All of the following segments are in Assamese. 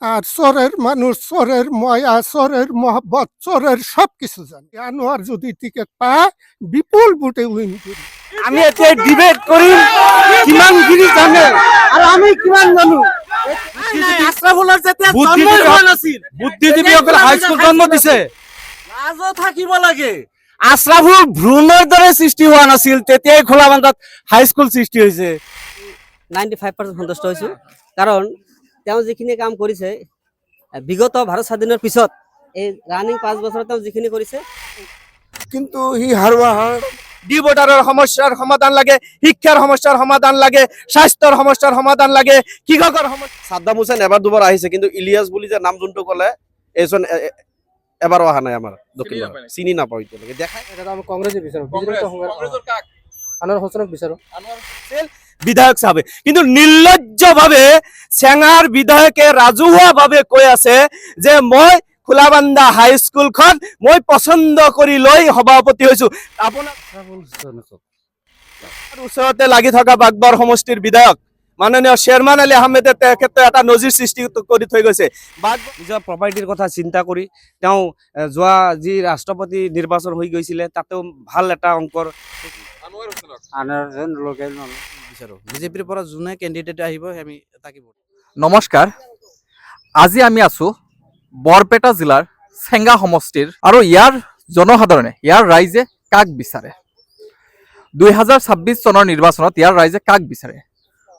আর চোরের মানুষ, চোরের ময়া, চোরের মহব্বত, চোরের সবকিছু জানে। আনোয়ার যদি টিকিট পায় বিপুল ভোটে উইন করি। আমি এতিয়া ডিবেট কৰিম কিমান গিৰি জানে আৰু আমি কিমান জানো। আশৰাফুলৰ যেতিয়া জন্মই হোৱা নাছিল, বুদ্ধিজীৱীসকলে হাইস্কুল জন্ম দিছে, লাজ থাকিব লাগে। আশৰাফুল ভ্ৰূণৰ দৰে সৃষ্টি হোৱা নাছিল, তেতিয়াই খোলাবান্ধাত হাইস্কুল সৃষ্টি হৈছে। 95% সন্তুষ্ট হৈছোঁ, কাৰণ তেওঁ যিখিনি কাম কৰিছে বিগত ভাৰত স্বাধীনৰ পিছত এই ৰানিং 5 বছৰত তেওঁ যিখিনি কৰিছে, কিন্তু সি হাৰুৱা হয়। ডি বৰ্ডাৰৰ সমস্যাৰ সমাধান লাগে, শিক্ষাৰ সমস্যাৰ সমাধান লাগে, স্বাস্থ্যৰ সমস্যাৰ সমাধান লাগে, কৃষকৰ সমস্যা। সাদ্দাম হুছেইন এবাৰ দুবাৰ আহিছে, কিন্তু ইলিয়াছ বুলি যে নাম যোনটো ক'লে এইজন এবাৰো অহা নাই আমাৰ দক্ষিণ ভাৰত, চিনি নাপাওঁ এতিয়ালৈকে। দেখাই আমি কংগ্ৰেছে বিচাৰো, আনোয়াৰ হোসেনক বিচাৰো। বিধায়ক চাবে, কিন্তু নিৰ্লজ্জভাবে চেঙাৰ বিধায়কে ৰাজহুৱাভাৱে কৈ আছে যে মই খোলাবান্ধা হাইস্কুলখন মই পছন্দ কৰি লৈ সভাপতি হৈছো। আপোনাৰ ওচৰতে লাগি থকা বাগবাৰ সমষ্টিৰ বিধায়ক মাননীয় শ্বেৰমান আলী আহমেদে তেখেতে এটা নজিৰ সৃষ্টি কৰি থৈ গৈছে। নিজৰ প্ৰপাৰ্টিৰ কথা চিন্তা কৰি তেওঁ যোৱা যি ৰাষ্ট্ৰপতি নিৰ্বাচন হৈ গৈছিলে তাতেও ভাল এটা অংকৰ বিচাৰো। বিজেপিৰ পৰা যোনে কেণ্ডিডেট আহিব আমি তাকে ভোট। নমস্কাৰ, আজি আমি আছো বৰপেটা জিলাৰ চেঙ্গা সমষ্টিৰ, আৰু ইয়াৰ জনসাধাৰণে, ইয়াৰ ৰাইজে কাক বিচাৰে? 2026 চনৰ নিৰ্বাচনত ইয়াৰ ৰাইজে কাক বিচাৰে?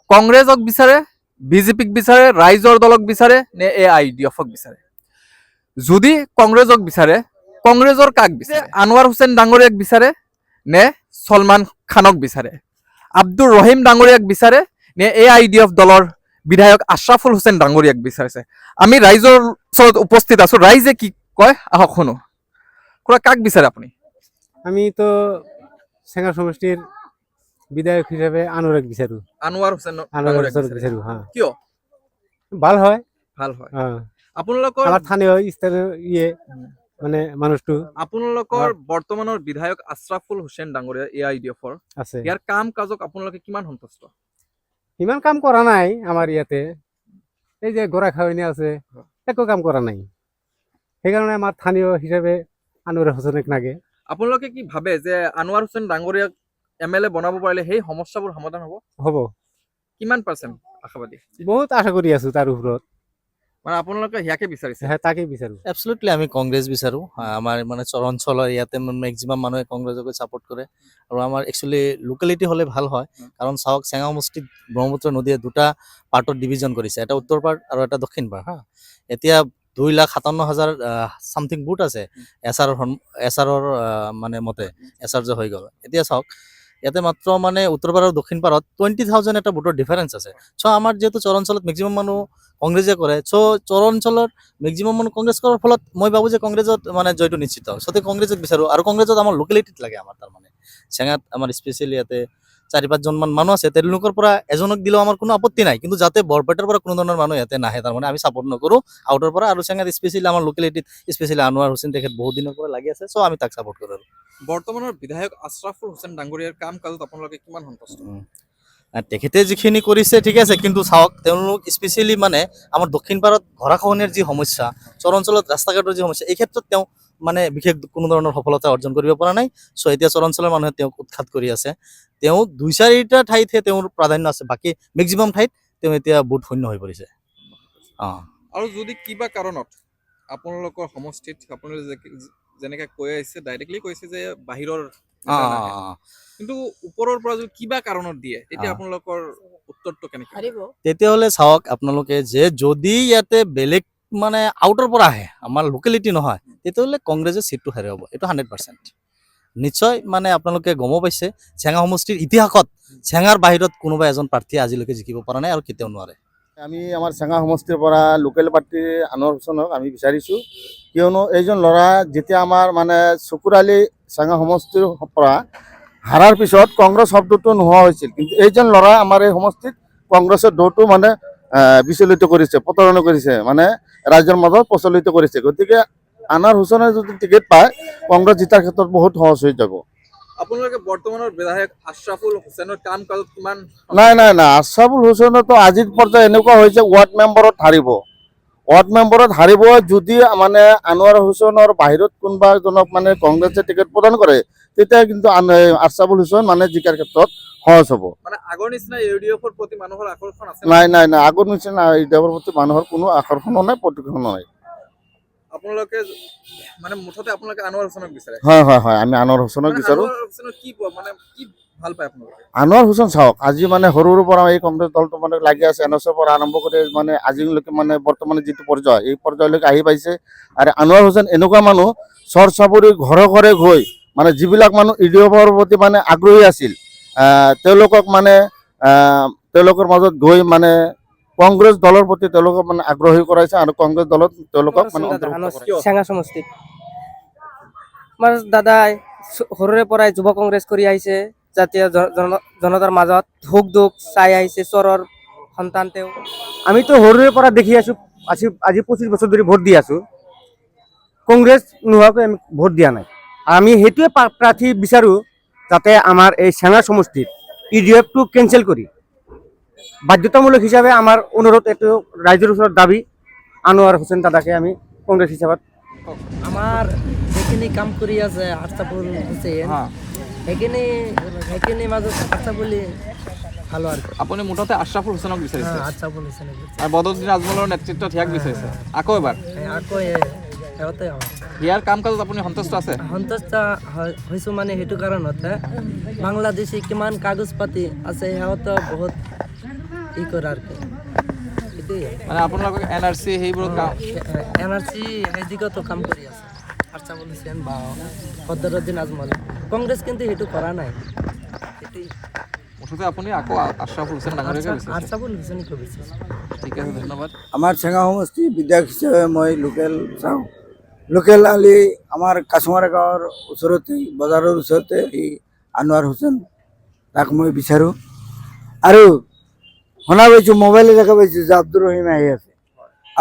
কংগ্ৰেছক বিচাৰে, বিজেপিক বিচাৰে, ৰাইজৰ দলক বিচাৰে নে AIDF-ক বিচাৰে? যদি কংগ্ৰেছক বিচাৰে, কংগ্ৰেছৰ কাক বিচাৰে? আনোৱাৰ হুছেইন ডাঙৰীয়াক বিচাৰে নে সলমান খানক বিচাৰে? আব্দুৰ ৰহিম ডাঙৰীয়াক বিচাৰে নে AIDF দলৰ বিধায়ক আশৰাফুল হুছেইন ডাঙৰীয়াক বিচাৰিছে? আমি ৰাইজৰ ওচৰত উপস্থিত আছো, ৰাইজে কি কয় আহক শুনো। খুৰা, কাক বিচাৰে আপুনি? আমি তো চেঙ্গা সমষ্টিৰ বিধায়ক হিচাপে আনোয়াৰক বিচাৰো। আনোৱাৰ হুছেইন আনোয়াৰক বিচাৰো, হ্যাঁ। কিয় ভাল হয়, ভাল হয়? হ্যাঁ। আপোনালোকৰ আমাৰ স্থানীয় মানে মানুহটো আপোনালোকৰ বৰ্তমানৰ বিধায়ক আশৰাফুল হুছেইন ডাঙৰীয়া AIDF-ৰ, আছে। ইয়াৰ কাম কাজক আপোনালোকে কিমান সন্তুষ্ট? ইমান কাম কৰা নাই আমাৰ ইয়াতে। এই যে গৰা খাৱনি আছে, একো কাম কৰা নাই। সেইকাৰণে আমাৰ স্থানীয় হিচাপে আনোয়াৰ হোসেনক লাগে। আপোনালোকে কি ভাবে যে আনোৱাৰ হুছেইন ডাঙৰীয়াক MLA বনাব পাৰিলে সেই সমস্যাবোৰ সমাধান হ'ব? হ'ব, কিমান পাৰ্চেণ্ট আশাবাদী? বহুত আশা কৰি আছো তাৰ ওপৰত। মানে আপোনালোকে ইয়াকে বিচাৰিছে? তাকেই বিচাৰো। এবছলুটলি আমি কংগ্ৰেছ বিচাৰোঁ। আমাৰ মানে অঞ্চলৰ ইয়াতে মেক্সিমাম মানুহে কংগ্ৰেছকে ছাপোৰ্ট কৰে, আৰু আমাৰ একচুৱেলি লোকেলিটি হ'লে ভাল হয়। কাৰণ চাওক, চেঙা সমষ্টিত ব্ৰহ্মপুত্ৰ নদীয়ে দুটা পাৰ্টত ডিভিজন কৰিছে, এটা উত্তৰ পাৰ্ট আৰু এটা দক্ষিণ পাৰ্ট। এতিয়া 2,57,000 চামথিং বুট আছে এছাৰৰ মানে মতে, এছাৰ যে হৈ গ'ল। এতিয়া চাওক, ইয়াতে মাত্ৰ মানে উত্তৰ পাৰ আৰু দক্ষিণ পাৰত 20,000 এটা ভোটৰ ডিফাৰেঞ্চ আছে। চ' আমাৰ যিহেতু চৰ অঞ্চলত মেক্সিমাম মানুহ কংগ্ৰেছে কৰে, চ' চৰ অঞ্চলত মেক্সিমাম মানুহ কংগ্ৰেছ কৰাৰ ফলত মই ভাবোঁ যে কংগ্ৰেছত মানে জয়টো নিশ্চিত। চ' কংগ্ৰেছক বিচাৰোঁ, আৰু কংগ্ৰেছত আমাৰ লোকেলিটিত লাগে। আমাৰ তাৰমানে চেঙাত আমাৰ স্পেচিয়েলি ইয়াতে 4-5জন মান মানুহ আছে, তেওঁলোকৰ পৰা এজনক দিলেও আমাৰ কোনো আপত্তি নাই, কিন্তু যাতে বৰপেটাৰ পৰা কোনো ধৰণৰ মানুহ ইয়াতে নাহে, তাৰমানে আমি ছাপোৰ্ট নকৰোঁ আউটৰ পৰা। আৰু চেঙাত স্পেচিয়েলি আমাৰ লোকেলিটিত স্পেচিয়েলি আনোৱাৰ হুছেইন তেখেত বহুত দিনৰ পৰা লাগি আছে, চ' আমি তাক ছাপোৰ্ট কৰোঁ। বৰ্তমানৰ বিধায়ক আশৰাফুল হুছেইন ডাঙৰীয়াৰ কাম কাজত আপোনালোকে কিমান সন্তুষ্ট? তেখেতে যিখিনি কৰিছে ঠিক আছে, কিন্তু চাওক, তেওঁলোক স্পেচিয়েলি মানে আমাৰ দক্ষিণ পাৰত গৰাখহনীয়াৰ যি সমস্যা, চৰ অঞ্চলত ৰাস্তা ঘাটৰ যি সমস্যা, এই ক্ষেত্ৰত তেওঁ মানে বিশেষ কোনো ধৰণৰ সফলতা অৰ্জন কৰিব পৰা নাই। চ' এতিয়া চৰ অঞ্চলৰ মানুহে তেওঁক উৎখাত কৰি আছে। তেওঁ 2-4টা ঠাইতহে তেওঁৰ প্ৰাধান্য আছে, বাকী মেক্সিমাম ঠাইত তেওঁ এতিয়া বুট শূন্য হৈ পৰিছে। আৰু যদি কিবা কাৰণত আপোনালোকৰ সমষ্টিত আপোনালোকে যেনেকে কৈ আহিছে, ডাইৰেক্টলি কৈছে যে বাহিৰৰ, কিন্তু ওপৰৰ পৰা যদি কিবা কাৰণত দিয়ে, তেতিয়া আপোনালোকৰ উত্তৰটো কেনেকৈ? তেতিয়াহ'লে চাওক আপোনালোকে, যে যদি ইয়াতে বেলেগ মানে আউটৰ পৰা আহে, আমাৰ লোকেলিটি নহয়, তেতিয়াহ'লে কংগ্ৰেছে চিটটো হেৰুৱাব, এইটো 100% নিশ্চয়। মানে আপোনালোকে গমো পাইছে, চেঙা সমষ্টিৰ ইতিহাসত চেঙাৰ বাহিৰত কোনোবা এজন প্ৰাৰ্থীয়ে আজিলৈকে জিকিব পৰা নাই, আৰু কেতিয়াও নোৱাৰে। আমি আমাৰ চেঙা সমষ্টিৰ পৰা লোকেল প্ৰাৰ্থী আনোৱাৰ হুছেইনক আমি বিচাৰিছোঁ, কিয়নো এইজন ল'ৰা যেতিয়া আমাৰ মানে চকুৰালি চেঙা সমষ্টিৰ পৰা হাৰাৰ পিছত কংগ্ৰেছ শব্দটো নোহোৱা হৈছিল, কিন্তু এইজন ল'ৰা আমাৰ এই সমষ্টিত কংগ্ৰেছৰ দৌৰটো মানে বিচলিত কৰিছে, প্ৰতাৰণা কৰিছে, মানে ৰাইজৰ মাজত প্ৰচলিত কৰিছে। গতিকে আনোৱাৰ হুছেইনে যদি টিকেট পায়, কংগ্ৰেছ জিতাৰ ক্ষেত্ৰত বহুত সহজ হৈ যাব। আপোনালোকে বৰ্তমানৰ বিধায়ক আশৰাফুল হুছেইনৰ কাম কাজত কিমান? নাই, আশৰাফুল হুছেইনতো আজিৰ পৰ্যায়ে এনেকুৱা হৈছে, ৱাৰ্ড মেম্বাৰত হাৰিব। ৱাৰ্ড মেম্বাৰত হাৰিব যদি মানে আনোৱাৰ হুছেইনৰ বাহিৰত কোনোবা এজনক মানে কংগ্ৰেছে টিকেট প্ৰদান কৰে, তেতিয়া কিন্তু আশৰাফুল হুছেইন মানে জিকাৰ ক্ষেত্ৰত সহজ হ'ব। মানে আগৰ নিচিনা ইউডিএফৰ প্ৰতি মানুহৰ আকৰ্ষণ আছে নাই আগৰ নিচিনা ইউডিএফৰ প্ৰতি মানুহৰ কোনো আকৰ্ষণো নাই, প্ৰতিকৰ্ষণো নাই। আপোনালোকে মানে মুঠতে আপোনালোকে আনোৱাৰ হুছেইনক বিচাৰে? হয় আমি আনোৱাৰ হুছেইনক বিচাৰো। আনোৱাৰ হুছেইনৰ কি মানে কি ভাল পায় আপোনালোকে? আনোৱাৰ হুছেইন চাওক, আজি মানে সৰুৰ পৰা এই কংগ্ৰেছ দলটো মানে লাগি আছে, এনএছৰ পৰা আৰম্ভ কৰি মানে আজিলৈকে মানে বৰ্তমানে যিটো পৰ্যায়, এই পৰ্যায়লৈকে আহি পাইছে। আৰু আনোৱাৰ হুছেইন এনেকুৱা মানুহ চৰ চাপৰি ঘৰে ঘৰে গৈ মানে যিবিলাক মানুহ ইউডিএফৰ প্ৰতি মানে আগ্ৰহী আছিল, তেওঁলোকক মানে তেওঁলোকৰ মাজত গৈ মানে কংগ্ৰেছ দলৰ প্ৰতি তেওঁলোকক মানে আগ্ৰহী কৰাইছে আৰু কংগ্ৰেছ দলত তেওঁলোকক মানে অন্তৰ্ভুক্ত কৰাইছে। চেঙা সমষ্টিত আমাৰ দাদাই সৰুৰে পৰাই যুৱ কংগ্ৰেছ কৰি আহিছে, জাতীয় জনতাৰ মাজত ধুক ধুক চাই আহিছে, চৰৰ সন্তান তেওঁ। আমিতো সৰুৰে পৰা দেখি আছো, আজি 25 বছৰ ধৰি ভোট দি আছো, কংগ্ৰেছ নোহোৱাকৈ আমি ভোট দিয়া নাই। আমি সেইটোৱে প্ৰাৰ্থী বিচাৰো যাতে আমাৰ এই চেঙা সমষ্টিত ইউডিএফটো কেঞ্চেল কৰি বাধ্যতামূলক হিচাপে আমাৰ অনুৰোধ, এইটো ৰাইজৰ ওচৰত দাবী, আনোৱাৰ হুছেইন দাদাকে আমি কংগ্ৰেছ হিচাপত। আমাৰ যিখিনি কাম কৰি আছে আশৰাফুল হুছেইন, সেইখিনি মাজত আশৰাফুল ভালো আৰু আপুনি মুঠতে আশৰাফুল হুছেইনক বিচাৰিছে আশৰাফুল হুছেইনক আৰু বদৰুদ্দিন আজমলৰ নেতৃত্বত ইয়াক বিচাৰিছে আকৌ এবাৰ। আকৌ সিহঁতে ইয়াৰ কাম কাজত আপুনি সন্তুষ্ট আছে? সন্তুষ্ট হৈছোঁ মানে সেইটো কাৰণতে, বাংলাদেশী কিমান কাগজ পাতি আছে সিহঁতে বহুত ই কৰে আৰু কি, সেইটোৱে মানে আপোনালোকক এনআৰচি সেইবোৰত কাম, এনআৰচি সেই দিগতো কাম কৰি আছে আশৰাফুল হুছেইন বা বদৰুদ্দিন আজমল। কংগ্ৰেছ কিন্তু সেইটো কৰা নাই, সেইটোৱে মুঠতে আপুনি আকৌ আশৰাফুল হুছেইন ডাঙৰীয়াকে বিচাৰিছে? আশৰাফুল হুছেইনকে বিচাৰিছে। ঠিক আছে, ধন্যবাদ। আমাৰ চেঙা সমষ্টি বিধায়ক হিচাপে মই লোকেল চাওঁ। লোকেল আলি আমাৰ কাছমাৰা গাঁৱৰ ওচৰতে, বজাৰৰ ওচৰতে এই আনোৱাৰ হুছেইন, তাক মই বিচাৰোঁ। আৰু শুনা পাইছোঁ, মোবাইলে দেখা পাইছোঁ যে আব্দুৰ ৰহিম আহি আছে।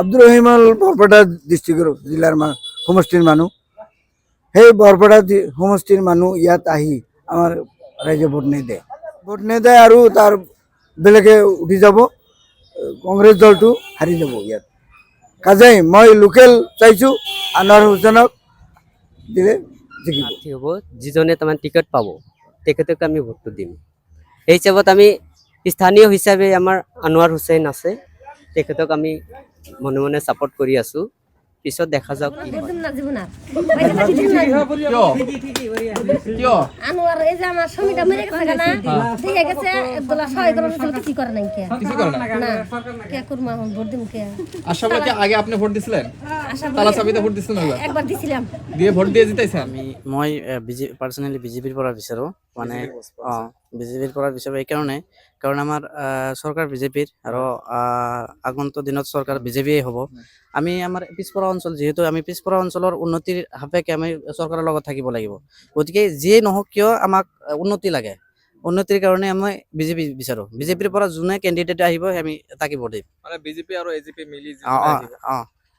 আব্দুৰ ৰহিম হ'ল বৰপেটা ডিষ্ট্ৰিক্টৰ জিলাৰ সমষ্টিৰ মানুহ। সেই বৰপেটা সমষ্টিৰ মানুহ ইয়াত আহি আমাৰ ৰাইজে ভোট নিদিয়ে আৰু তাৰ বেলেগে উঠি যাব, কংগ্ৰেছ দলটো হাৰি যাব ইয়াত। কাজেই মই লোকেল চাইছোঁ, আনোৱাৰ হুছেইনক দিলে জিকিব। প্ৰাৰ্থী হ'ব, যিজনে তাৰমানে টিকেট পাব তেখেতক আমি ভোটটো দিম। সেই হিচাপত আমি স্থানীয় হিচাপে আমাৰ আনোৱাৰ হুছেইন আছে, তেখেতক আমি মনে মনে ছাপোৰ্ট কৰি আছোঁ। পিছত দেখা যাওক কি হয়। কিয়? আনোয়ার এই যে আমার স্বামীটা মরে গেছে না, দিয়ে গেছে দোলা সহায় করার জন্য কিছু করে নাই কে, কিছু করে না? না কে করমা ভোট দিম কে। আশরাফুলকে আগে আপনি ভোট দিছিলেন? তালা চাবিতে ভোট দিছিলেন এবার? একবার দিছিলাম। দিয়ে ভোট দিয়ে জিতাইছেন? মই পাৰ্চনেলি বিজেপিৰ পৰা বিচাৰোঁ, মানে বিজেপিৰ পৰা বিচাৰোঁ এইকাৰণে, কাৰণ আমাৰ চৰকাৰ বিজেপিৰ আৰু আগন্তুক দিনত চৰকাৰ বিজেপিয়ে হ'ব। আমি আমাৰ পিছপৰা অঞ্চল, যিহেতু আমি পিছপৰা অঞ্চলৰ উন্নতিৰ সাপেক্ষে আমি চৰকাৰৰ লগত থাকিব লাগিব। গতিকে যিয়েই নহওক কিয় আমাক উন্নতি লাগে, উন্নতিৰ কাৰণে আমি বিজেপি বিচাৰোঁ। বিজেপিৰ পৰা যোনে কেণ্ডিডেট আহিব আমি তাকে ভোট দিম। মানে বিজেপি আৰু এজিপি মিলি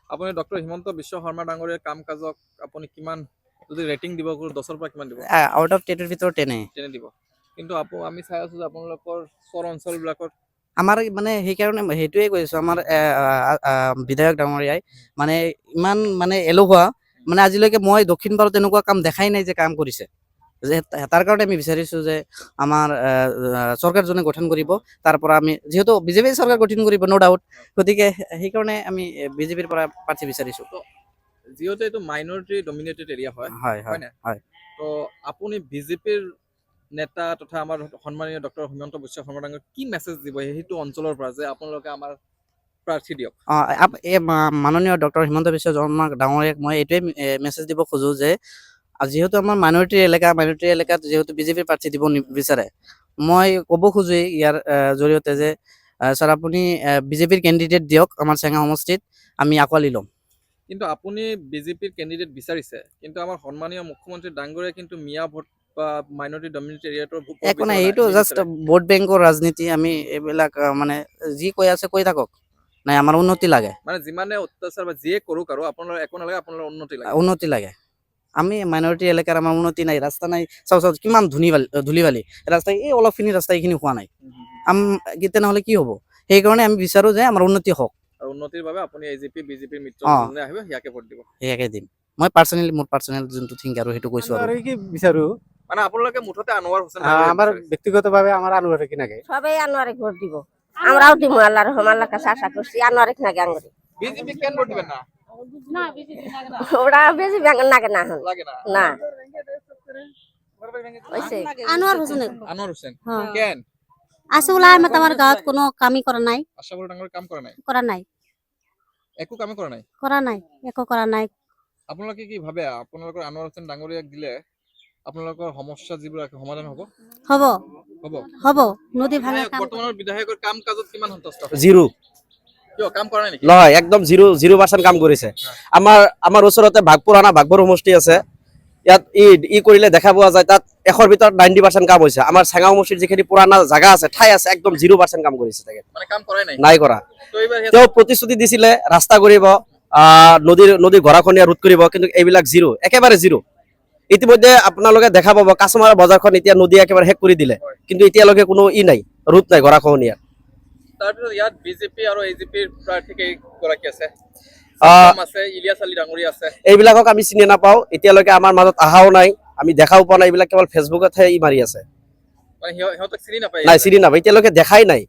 আপুনি ডক্টৰ হিমন্ত বিশ্ব শৰ্মা ডাঙৰীয়াৰ কাম কাজক আপুনি কিমান যদি ৰেটিং দিব, 10ৰ পৰা কিমান দিব? আউট অফ 10ৰ ভিতৰত 10 দিব। কিন্তু আমি চাই আছো যে আপোনালোকৰ চৰ অঞ্চলবিলাকত আমাৰ মানে সেইকাৰণে সেইটোৱে কৈ আছোঁ, আমাৰ বিধায়ক ডাঙৰীয়াই মানে ইমান মানে এলেহুৱা, মানে আজিলৈকে মই দক্ষিণ ভাৰত তেনেকুৱা কাম দেখাই নাই যে কাম কৰিছে। যে তাৰ কাৰণে আমি বিচাৰিছোঁ যে আমাৰ চৰকাৰ যোনে গঠন কৰিব, তাৰ পৰা আমি, যিহেতু বিজেপি চৰকাৰ গঠন কৰিব ন' ডাউট, গতিকে সেইকাৰণে আমি বিজেপিৰ পৰা প্ৰাৰ্থী বিচাৰিছোঁ। যিহেতু এইটো মাইনৰিটি ডমিনেটেড এৰিয়া হয়, হয় হয় না? হয়। তো আপুনি বিজেপিৰ নেতা তথা আমাৰ সন্মানীয় ডক্টৰ হিমন্ত বিশ্ব শৰ্মা ডাঙৰীয়াক কি মেছেজ দিব সেইটো অঞ্চলৰ পৰা যে আপোনালোকে আমাৰ প্ৰাৰ্থী দিয়ক? এই মাননীয় ডক্টৰ হিমন্ত বিশ্ব শৰ্মা ডাঙৰীয়াক মই এইটোৱে মেছেজ দিব খোজোঁ যে যিহেতু আমাৰ মাইনৰিটি এলেকাত যিহেতু বিজেপিৰ প্ৰাৰ্থী দিব নিবিচাৰে, মই ক'ব খোজোঁ ইয়াৰ জৰিয়তে যে ছাৰ আপুনি বিজেপিৰ কেণ্ডিডেট দিয়ক আমাৰ চেঙা সমষ্টিত, আমি আঁকোৱালি ল'ম। কিন্তু আপুনি বিজেপিৰ কেণ্ডিডেট বিচাৰিছে, কিন্তু আমাৰ সন্মানীয় মুখ্যমন্ত্ৰী ডাঙৰীয়াই কিন্তু মিয়া ভোট বা মাইনৰিটি ডমিনেটেড এৰিয়াটোৰ একো নাই, এইটো জাষ্ট ভোট বেংকৰ ৰাজনীতি। আমি এইবিলাক মানে যি কৈ আছে কৈ থাকক, নাই আমাৰ উন্নতি লাগে। মানে যিমানে অত্যাচাৰ বা যিয়ে কৰোঁ কাৰো আপোনালোকৰ একো নালাগে, আপোনালোকৰ উন্নতি লাগে। আমি মাইনৰিটি এলেকাৰ আমাৰ উন্নতি নাই, ৰাস্তা নাই, চাওঁ কিমান ধূলি বালি ৰাস্তা, এই অলপখিনি ৰাস্তা এইখিনি হোৱা নাই, তেনেহ'লে কি হ'ব? সেইকাৰণে আমি বিচাৰোঁ যে আমাৰ উন্নতি হওক। আৰু উন্নতিৰ বাবে আপুনি এজিপি বিজেপিৰ মিত্ৰ অ। যোনে আহিব ইয়াকে ভোট দিব। সেয়াকে দিম মই পাৰ্চনেলি মোৰ পাৰ্চনেল যোনটো থিংক আৰু সেইটো কৈছো আৰু কি বিচাৰো মানে আপোনালোকে মুঠতে আনোৱাৰ হোসেন আমার ব্যক্তিগতভাবে আমার আনোয়ারে কি নাগে সবাই আনোয়ারে ভোট দিব আমরাও দিব আল্লাহর রহম আল্লাহর কাছে আশা করছি আনোয়ারে নাগে আঙ্গুরি বিজেপি কেন ভোট দিবেন না? ওরা বেশি ব্যাঙ্গন নাগে না এখন লাগে না। না হইছে আনোয়ার হোসেনের আনোয়ার হোসেন হ্যাঁ। কেন? আসলে আমি আমার গাঁৱত কোনো কামই কৰা নাই আশাফুল ডাঙৰীয়া কাম কৰা নাই, কৰা নাই একো কামে কৰা নাই। একো কৰা নাই আপোনালোকে কি ভাবে আপোনালোকৰ আনোৱাৰ হোসেন ডাঙৰীয়াক দিলে আপোনালোকৰ সমস্যা যিবোৰ আছে সমাধান হ'ব? হ'ব হ'ব। হ'ব নদী ভাঙা কাম বৰ্তমানৰ বিধায়কৰ কাম কাজত কিমান সন্তুষ্ট? জিৰো কিয় কাম কৰা নাই নেকি? নহয়, একদম 0% কাম কৰিছে। আমাৰ ওচৰতে ভাগপুৰ সমষ্টি আছে, ইয়াত ই কৰিলে দেখা পোৱা যায় তাত 100ৰ ভিতৰত 90% কাম হৈছে। আমাৰ চেঙা সমষ্টিৰ যিখিনি পুৰণা জাগা আছে, ঠাই আছে, একদম 0% কাম কৰিছে তাকে, মানে কাম কৰাই নাই। নাই কৰা। তো এইবাৰ তেওঁ প্ৰতিশ্ৰুতি দিছিলে ৰাস্তা কৰিব, নদীৰ গৰাখহনীয়া ৰোধ কৰিব, কিন্তু এইবিলাক জিৰো, একেবাৰে জিৰো। ইতিমধ্যে আপোনালোকে দেখা পাব কাছমাৰা বজাৰখন এতিয়া নদী একেবাৰে শেষ কৰি দিলে, কিন্তু এতিয়ালৈকে কোনো নাই, ৰোধ নাই গৰাখহনীয়াৰ। তাৰপিছত ইয়াত বিজেপি আৰু এজিপিৰ প্ৰাৰ্থী কেইগৰাকী আছে? আহ, আছে ইলিয়াছ আলী ডাঙৰীয়া আছে। এইবিলাকক আমি চিনি নাপাওঁ, এতিয়ালৈকে আমাৰ মাজত অহাও নাই, আমি দেখাও পোৱা নাই। এইবিলাক কেৱল ফেচবুকতহে মাৰি আছে, মানে সিহঁতক চিনি নাপায়। নাই চিনি নাপায়, এতিয়ালৈকে দেখাই নাই।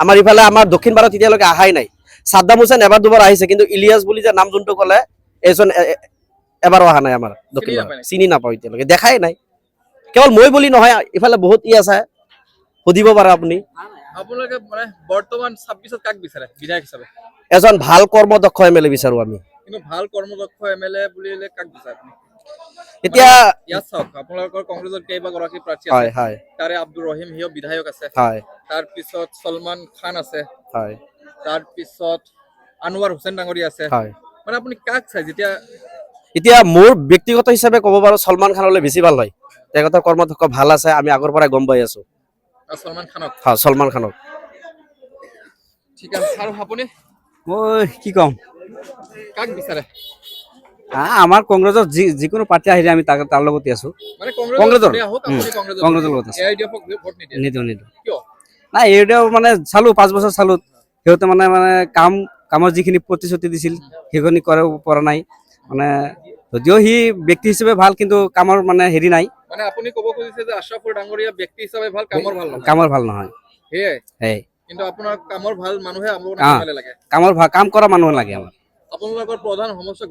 আমাৰ ইফালে আমাৰ দক্ষিণ ভাৰত এতিয়ালৈকে অহাই নাই। সাদ্দাম হুছেইন এবাৰ দুবাৰ আহিছে, কিন্তু ইলিয়াছ বুলি যে নাম যোনটো ক'লে এইজন এবাৰো অহা নাই আমাৰ দক্ষিণ ভাৰত, চিনি নাপাওঁ এতিয়ালৈকে, দেখাই নাই। কেৱল মই বুলি নহয়, ইফালে বহুত আছে, সুধিব পাৰে আপুনি। আপোনালোকে মানে বৰ্তমান 26ত কাক বিচাৰে বিধায়ক হিচাপে? এজন ভাল কৰ্মদক্ষ MLA বিচাৰো আমি। কিন্তু ভাল কৰ্মদক্ষ MLA বুলিলে কাক বিচাৰে আপুনি? এতিয়া ইয়াত চাওক আপোনালোকৰ কংগ্ৰেছৰ কেইবাগৰাকী প্ৰাৰ্থী হয় আছে। হয় তাৰে আব্দুৰ ৰহিম হিও বিধায়ক আছে, হয় তাৰপিছত সলমান খান আছে, হয় তাৰপিছত আনোৱাৰ হোসেন ডাঙৰীয়া আছে। হয়। মানে আপুনি কাক চাই? এতিয়া মোৰ ব্যক্তিগত হিচাপে ক'ব পাৰো সলমান খানলৈ বেছি ভাল হয়, তেখেতৰ কৰ্মদক্ষ ভাল আছে, আমি আগৰ পৰাই গম পাই আছো। সলমান খানক? হয়, সলমান খানক। ঠিক আছে। আৰু আপুনি মই কি ক'ম, কাক বিচাৰে? আমাৰ কংগ্ৰেছৰ যিকোনো পাৰ্টি আহিলে আমি তাৰ লগতে আছো। মানে কংগ্ৰেছৰ। যোনে আহক, আপুনি কংগ্ৰেছৰ লগত আছে। AIDF-ক ভোট নিদিয়ে? নিদিওঁ। কিয়? নাই এইটোও মানে চালো 5 বছৰ চালো, সিহঁতে মানে কামৰ যিখিনি প্ৰতিশ্ৰুতি দিছিল সেইখিনি কৰিব পৰা নাই। মানে যদিও সি ব্যক্তি হিচাপে ভাল, কিন্তু কামৰ মানে হেৰি নাই। মানে আপুনি ক'ব খুজিছে যে আশৰাফুল ডাঙৰীয়া ব্যক্তি হিচাপে ভাল, কামৰ ভাল নহয়? কামৰ ভাল নহয়। সেয়াই। কিন্তু আপোনাৰ কামৰ ভাল মানুহে আপোনাক লাগে। কাম কৰা মানুহ লাগে আমাৰ। আপোনালোকৰ প্ৰধান সমস্যা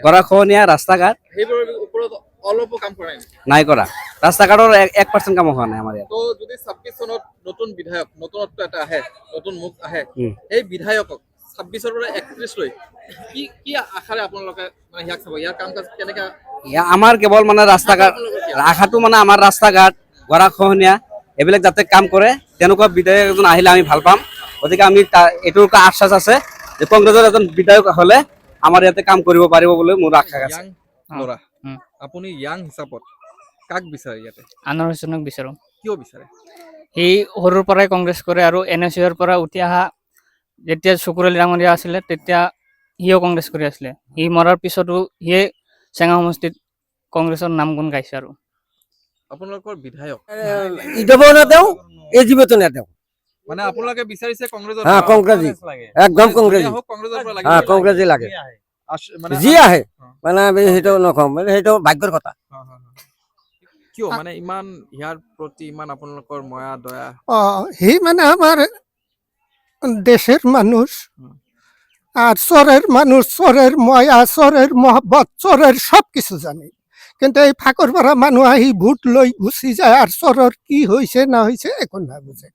গৰাখহনীয়া, ৰাস্তা ঘাট, সেইবোৰৰ ওপৰত অলপো কাম কৰা নাই? নাই কৰা। ৰাস্তা ঘাটৰ 1% কাম হোৱা নাই আমাৰ ইয়াত। তো যদি 26 চনত নতুন বিধায়ক, নতুনত্ব এটা আহে, নতুন মুখ আহে, এই বিধায়কক 26ৰ পৰা 31 লৈ কি আশাৰে আপোনালোকে মানে ইয়াক চাব? ইয়াৰ কাম কাজ কেনেকা? আমাৰ কেৱল মানে ৰাস্তা ঘাট, আশাটো মানে আমাৰ ৰাস্তা ঘাট, গৰাখহনীয়া এইবিলাক যাতে কাম কৰে, তেনেকুৱা বিধায়ক এজন আহিলে আমি ভাল পাম। গতিকে আমি এইটোৰ আশ্বাস আছে যে কংগ্ৰেছৰ এজন বিধায়ক হলে আমাৰ ইয়াতে কাম কৰিব পাৰিব বুলি মোৰ আশা আছে। ল'ৰা, আপুনি ইয়াং হিচাপত কাক বিচাৰে ইয়াতে? আনোৱাৰ হোসেনক বিচাৰো। কিয় বিচাৰে? সি সৰুৰ পৰাই কংগ্ৰেছ কৰে, আৰু NSUৰ পৰা উঠি অহা যেতিয়া চকুৰ আলী ডাঙৰীয়া আছিলে তেতিয়া সিও কংগ্ৰেছ কৰি আছিলে। সি মৰাৰ পিছতো সিয়ে চেঙা সমষ্টিত কংগ্ৰেছৰ নাম গুণ গাইছে। আৰু আপোনালোকৰ বিধায়ক ইদেবও নেদেও এজিবতো নেদেও মানে আপোনালোকে বিচাৰিছে কংগ্ৰেছৰ? হ্যাঁ কংগ্ৰেছী, একদম কংগ্ৰেছী। কংগ্ৰেছৰ পৰা হ্যাঁ কংগ্ৰেছী লাগে, যি আহে মানে আমি সেইটো নকওঁ, মানে সেইটো ভাগ্যৰ কথা। কিয় মানে ইমান ইয়াৰ প্ৰতি ইমান আপোনালোকৰ ময়া দয়া? সি মানে আমার দেশের মানুষ, আর চরের মানুষ, চরের ময়া, চরের মহব্বত, চরের সব কিছু জানে। কিন্তু এই ফাঁকর পাড়া মানুষ আহি ভোট লৈ গুচি যায়, আর চরের কি হয়েছে না হয়েছে এখন না বুঝে।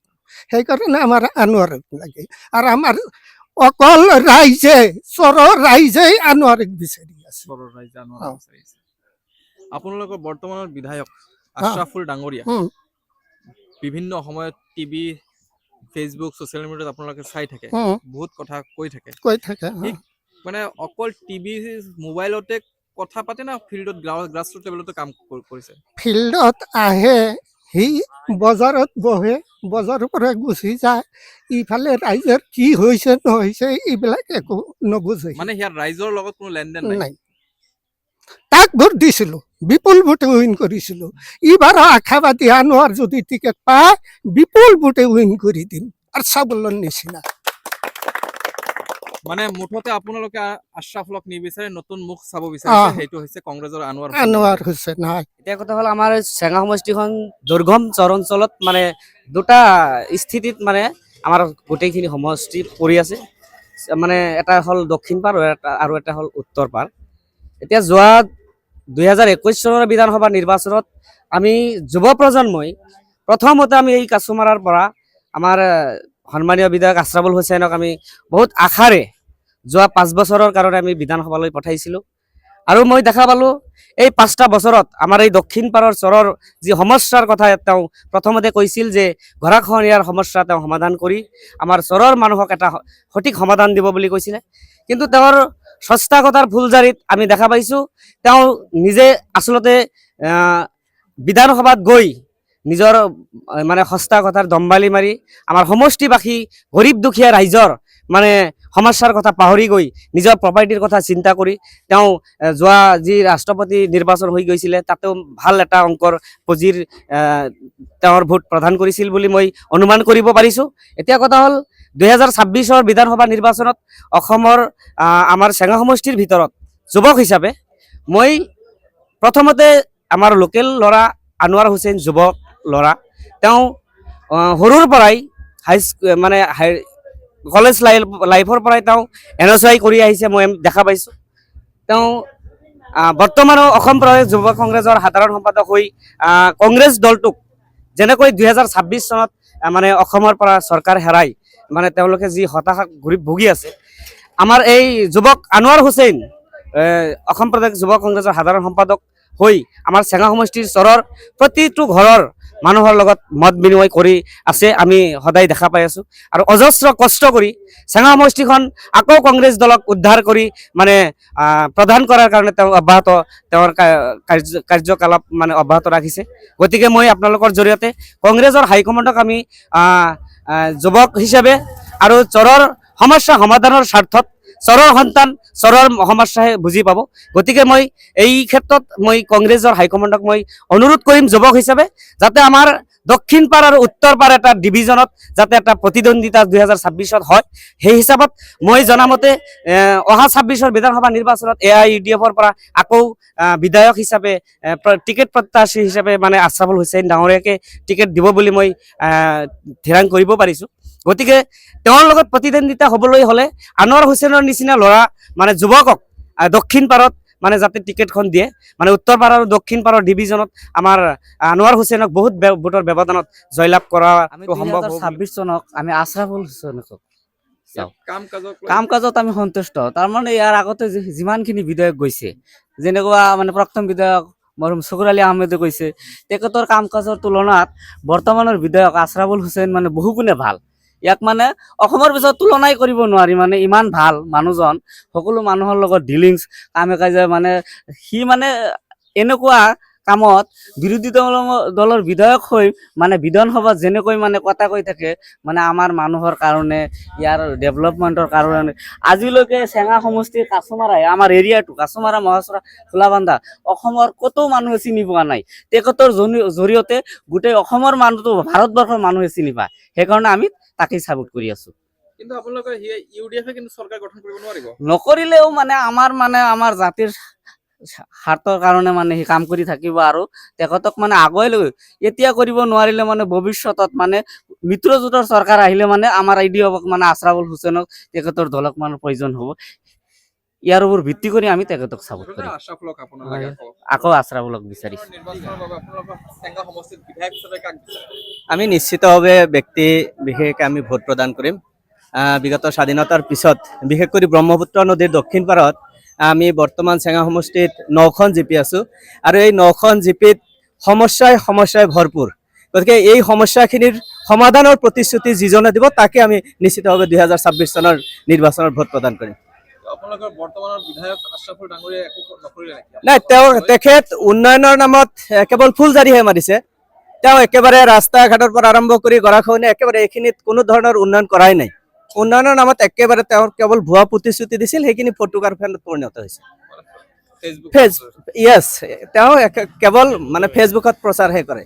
সেই কারণে আমার আনোয়ারক লাগে। আর আমার অকল রাইজে, চৰৰ ৰাইজেই আনোয়াৰক বিচাৰি আছে। আপোনালোকৰ বৰ্তমানৰ বিধায়ক আশৰাফুল ডাঙৰীয়া বিভিন্ন সময়ত টিভি, ফেচবুক, ছচিয়েল মিডিয়াত আপোনালোকে চাই থাকে, বহুত কথা কৈ থাকে। মানে অকল টিভি মোবাইলতে কথা পাতে না ফিল্ডত গ্ৰাছৰুট লেভেলতো কাম কৰিছে? ফিল্ডত আহে, সি বজাৰত বহে, বজাৰৰ পৰা গুচি যায়, ইফালে ৰাইজৰ কি হৈছে নহৈছে এইবিলাক একো নুবুজে। মানে ইয়াৰ ৰাইজৰ লগত কোনো লেনদেন নাই। তাক ভোট দিছিলো, বিপুল ভোটে উইন কৰিছিলো। এইবাৰ আশাবাদী আনোয়াৰ যদি টিকেট পায়, বিপুল ভোটে উইন কৰি দিম, আৰ সাবলেৰ নিচিনা। মানে মুঠতে আপোনালোকে আশ্ৰাফুলক নিবিচাৰে, নতুন মুখ চাব বিচাৰিছে, অ। সেইটো হৈছে কংগ্ৰেছৰ আনোৱাৰ হুছেইন। আনোয়াৰ হোসেন হয়। এতিয়া কথা হ'ল আমাৰ চেঙা সমষ্টিখন দুৰ্গম চৰ অঞ্চলত মানে দুটা স্থিতিত মানে আমাৰ গোটেইখিনি সমষ্টি পৰি আছে। মানে এটা হ'ল দক্ষিণ পাৰ আৰু এটা হ'ল উত্তৰ পাৰ। এতিয়া যোৱা 2021 চনৰ বিধানসভা নিৰ্বাচনত আমি যুৱ প্ৰজন্মই প্ৰথমতে আমি এই কাছুমাৰাৰ পৰা আমাৰ সন্মানীয় বিধায়ক আশ্ৰাফুল হুছেইনক আমি বহুত আশাৰে যোৱা 5 বছৰৰ কাৰণে আমি বিধানসভালৈ পঠাইছিলোঁ। আৰু মই দেখা পালোঁ এই 5টা বছৰত আমাৰ এই দক্ষিণ পাৰৰ চৰৰ যি সমস্যাৰ কথা তেওঁ প্ৰথমতে কৈছিল যে গৰাখহনীয়াৰ সমস্যা তেওঁ সমাধান কৰি আমাৰ চৰৰ মানুহক এটা সঠিক সমাধান দিব বুলি কৈছিলে। কিন্তু তেওঁৰ সস্তাকতাৰ ফুলজাৰিত আমি দেখা পাইছোঁ তেওঁ নিজে আচলতে বিধানসভাত গৈ নিজৰ মানে সস্তা কথাৰ দম্বালি মাৰি আমাৰ সমষ্টিবাসী গৰীব দুখীয়া ৰাইজৰ মানে সমস্যাৰ কথা পাহৰি গৈ নিজৰ প্ৰপাৰ্টিৰ কথা চিন্তা কৰি তেওঁ যোৱা যি ৰাষ্ট্ৰপতি নিৰ্বাচন হৈ গৈছিলে তাতেও ভাল এটা অংকৰ পুঁজিৰ তেওঁৰ ভোট প্ৰদান কৰিছিল বুলি মই অনুমান কৰিব পাৰিছোঁ। এতিয়া কথা হ'ল 2026 বিধানসভা নিৰ্বাচনত অসমৰ আমাৰ চেঙা সমষ্টিৰ ভিতৰত যুৱক হিচাপে মই প্ৰথমতে আমাৰ লোকেল ল'ৰা আনোৱাৰ হুছেইন যুৱক ল'ৰা, তেওঁ সৰুৰ পৰাই মানে কলেজ লাইফৰ পৰাই তেওঁ NSY কৰি আহিছে, মই দেখা পাইছোঁ। তেওঁ বৰ্তমানো অসম প্ৰদেশ যুৱ কংগ্ৰেছৰ সাধাৰণ সম্পাদক হৈ কংগ্ৰেছ দলটোক যেনেকৈ 2026 চনত মানে অসমৰ পৰা চৰকাৰ হেৰাই মানে তেওঁলোকে যি হতাশা ভুগি আছে, আমাৰ এই যুৱক আনোৱাৰ হুছেইন অসম প্ৰদেশ যুৱ কংগ্ৰেছৰ সাধাৰণ সম্পাদক হৈ আমাৰ চেঙা সমষ্টিৰ চৰৰ প্ৰতিটো ঘৰৰ মানুহৰ লগত মত বিনিময় কৰি আছে, আমি সদায় দেখা পাই আছোঁ। আৰু অজস্ৰ কষ্ট কৰি চেঙা সমষ্টিখন আকৌ কংগ্ৰেছ দলক উদ্ধাৰ কৰি মানে প্ৰদান কৰাৰ কাৰণে তেওঁ তেওঁৰ কাৰ্যকলাপ মানে অব্যাহত ৰাখিছে। গতিকে মই আপোনালোকৰ জৰিয়তে কংগ্ৰেছৰ হাইকমাণ্ডক আমি যুৱক হিচাপে আৰু চৰৰ সমস্যা সমাধানৰ স্বাৰ্থত চৰৰ সন্তান চৰৰ সমস্যাহে বুজি পাব। গতিকে মই এই ক্ষেত্ৰত মই কংগ্ৰেছৰ হাইকমাণ্ডক মই অনুৰোধ কৰিম যুৱক হিচাপে যাতে আমাৰ দক্ষিণ পাৰ আৰু উত্তৰ পাৰ এটা ডিভিজনত যাতে এটা প্ৰতিদ্বন্দ্বিতা 2026 হয়। সেই হিচাপত মই জনামতে অহা 26 বিধানসভা নিৰ্বাচনত AIUDFৰ পৰা আকৌ বিধায়ক হিচাপে টিকেট প্ৰত্যাশী হিচাপে মানে আশ্ৰাফুল হুছেইন ডাঙৰীয়াকে টিকেট দিব বুলি মই থিৰাং কৰিব পাৰিছোঁ। গতিকে তেওঁৰ লগত প্ৰতিদ্বন্দ্বিতা হ'বলৈ হ'লে আনোৱাৰ হুছেইনৰ নিচিনা ল'ৰা মানে যুৱকক দক্ষিণ পাৰত মানে যাতে টিকেটখন দিয়ে, মানে উত্তৰ পাৰ আৰু দক্ষিণ পাৰৰ ডিভিজনত আমাৰ আনোৱাৰ হুছেইনক বহুত ভোটৰ ব্যৱধানত জয়লাভ কৰা সম্ভৱ। 2026 চনক আমি আশ্ৰাফুল হুছেইনক কাম কাজত আমি সন্তুষ্ট। তাৰমানে ইয়াৰ আগতে যিমানখিনি বিধায়ক গৈছে, যেনেকুৱা মানে প্ৰাক্তন বিধায়ক মৰহুম চকুৰ আলী আহমেদে কৈছে, তেখেতৰ কাম কাজৰ তুলনাত বৰ্তমানৰ বিধায়ক আশ্ৰাফুল হুছেইন মানে বহু গুণে ভাল। ইয়াক মানে অসমৰ পিছত তুলনাই কৰিব নোৱাৰি, মানে ইমান ভাল মানুহজন, সকলো মানুহৰ লগত ডিলিংছ কামে কাজে মানে সি মানে এনেকুৱা কামত বিৰোধী দলৰ বিধায়ক হৈ মানে বিধানসভাত যেনেকৈ মানে কথা কৈ থাকে মানে আমাৰ মানুহৰ কাৰণে ইয়াৰ ডেভেলপমেণ্টৰ কাৰণে আজিলৈকে চেঙা সমষ্টিৰ কাছমাৰাই আমাৰ এৰিয়াটো কাছমাৰা মহাচৰা খোলাবান্ধা অসমৰ ক'তো মানুহে চিনি পোৱা নাই। তেখেতৰ জৰিয়তে গোটেই অসমৰ মানুহটো ভাৰতবৰ্ষৰ মানুহে চিনি পায়, সেইকাৰণে আমি তাকেই চাপোৰ্ট কৰি আছোঁ। কিন্তু আপোনালোকে ইউডিএফে কিন্তু চৰকাৰ গঠন কৰিব নোৱাৰিব। নকৰিলেও মানে আমাৰ জাতিৰ স্বাৰ্থৰ কাৰণে মানে সি কাম কৰি থাকিব আৰু তেখেতক মানে আগুৱাই লৈ এতিয়া কৰিব নোৱাৰিলে মানে ভৱিষ্যতত মানে মিত্ৰজোঁটৰ চৰকাৰ আহিলে মানে আমাৰ IDFক মানে আশ্ৰাফুল হুছেইনক তেখেতৰ দলক মানে প্ৰয়োজন হ'ব। ইয়াৰ ওপৰত ভিত্তি কৰি আমি তেখেতক চাপোৰ্ট কৰিম। আকৌ আশ্ৰাফুলক বিচাৰিছোঁ। আমি নিশ্চিতভাৱে ব্যক্তি বিশেষকৈ আমি ভোট প্ৰদান কৰিম। বিগত স্বাধীনতাৰ পিছত বিশেষ কৰি ব্ৰহ্মপুত্ৰ নদীৰ দক্ষিণ পাৰত আমি বৰ্তমান চেঙা সমষ্টিত 9খন জিপি আছোঁ আৰু এই 9খন জিপিত সমস্যাই ভৰপূৰ। গতিকে এই সমস্যাখিনিৰ সমাধানৰ প্ৰতিশ্ৰুতি যিজনে দিব তাকে আমি নিশ্চিতভাৱে 2026 চনৰ নিৰ্বাচনত ভোট প্ৰদান কৰিম। নাই, তেখেত উন্নয়নৰ নামত কেৱল ফুলজাৰিহে মাৰিছে। তেওঁ একেবাৰে ৰাস্তা ঘাটৰ পৰা আৰম্ভ কৰি গৰাখহনীয়া একেবাৰে এইখিনিত কোনো ধৰণৰ উন্নয়ন কৰাই নাই। উন্নয়নৰ নামত একেবাৰে তেওঁ কেৱল ভুৱা প্ৰতিশ্ৰুতি দিছিল, সেইখিনি ফটোকাৰ ফেনত পৰিণত হৈছে। তেওঁ কেৱল মানে ফেচবুকত প্ৰচাৰহে কৰে।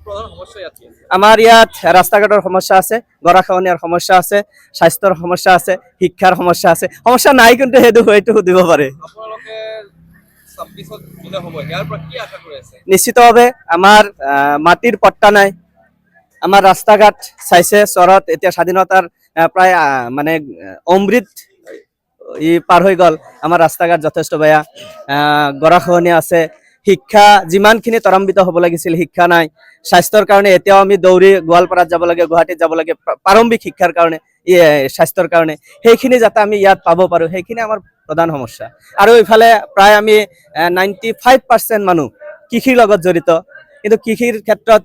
প্ৰধান সমস্যা ইয়াত কি আছে? আমাৰ ইয়াত ৰাস্তা ঘাটৰ সমস্যা আছে, গৰাখহনীয়াৰ সমস্যা আছে, স্বাস্থ্যৰ সমস্যা আছে, শিক্ষাৰ সমস্যা আছে। সমস্যা নাই কিন্তু সেইটো সুধিব পাৰে। আপোনালোকে 26ত যোনে হ'ব ইয়াৰ পৰা কি আশা কৰি আছে? নিশ্চিতভাৱে আমাৰ মাটিৰ পট্টা নাই, আমাৰ ৰাস্তা ঘাট চাইছে চহৰত এতিয়া স্বাধীনতাৰ প্ৰায় মানে অমৃত পাৰ হৈ গ'ল, আমাৰ ৰাস্তা ঘাট যথেষ্ট বেয়া, গৰাখহনীয়া আছে, শিক্ষা যিমানখিনি ত্বৰান্বিত হ'ব লাগিছিল শিক্ষা নাই, স্বাস্থ্যৰ কাৰণে এতিয়াও আমি দৌৰি গোৱালপাৰাত যাব লাগে, গুৱাহাটীত যাব লাগে প্ৰাৰম্ভিক শিক্ষাৰ কাৰণে, স্বাস্থ্যৰ কাৰণে, সেইখিনি যাতে আমি ইয়াত পাব পাৰোঁ সেইখিনি আমাৰ প্ৰধান সমস্যা। আৰু ইফালে প্ৰায় আমি 95% মানুহ কৃষিৰ লগত জড়িত, কিন্তু কৃষিৰ ক্ষেত্ৰত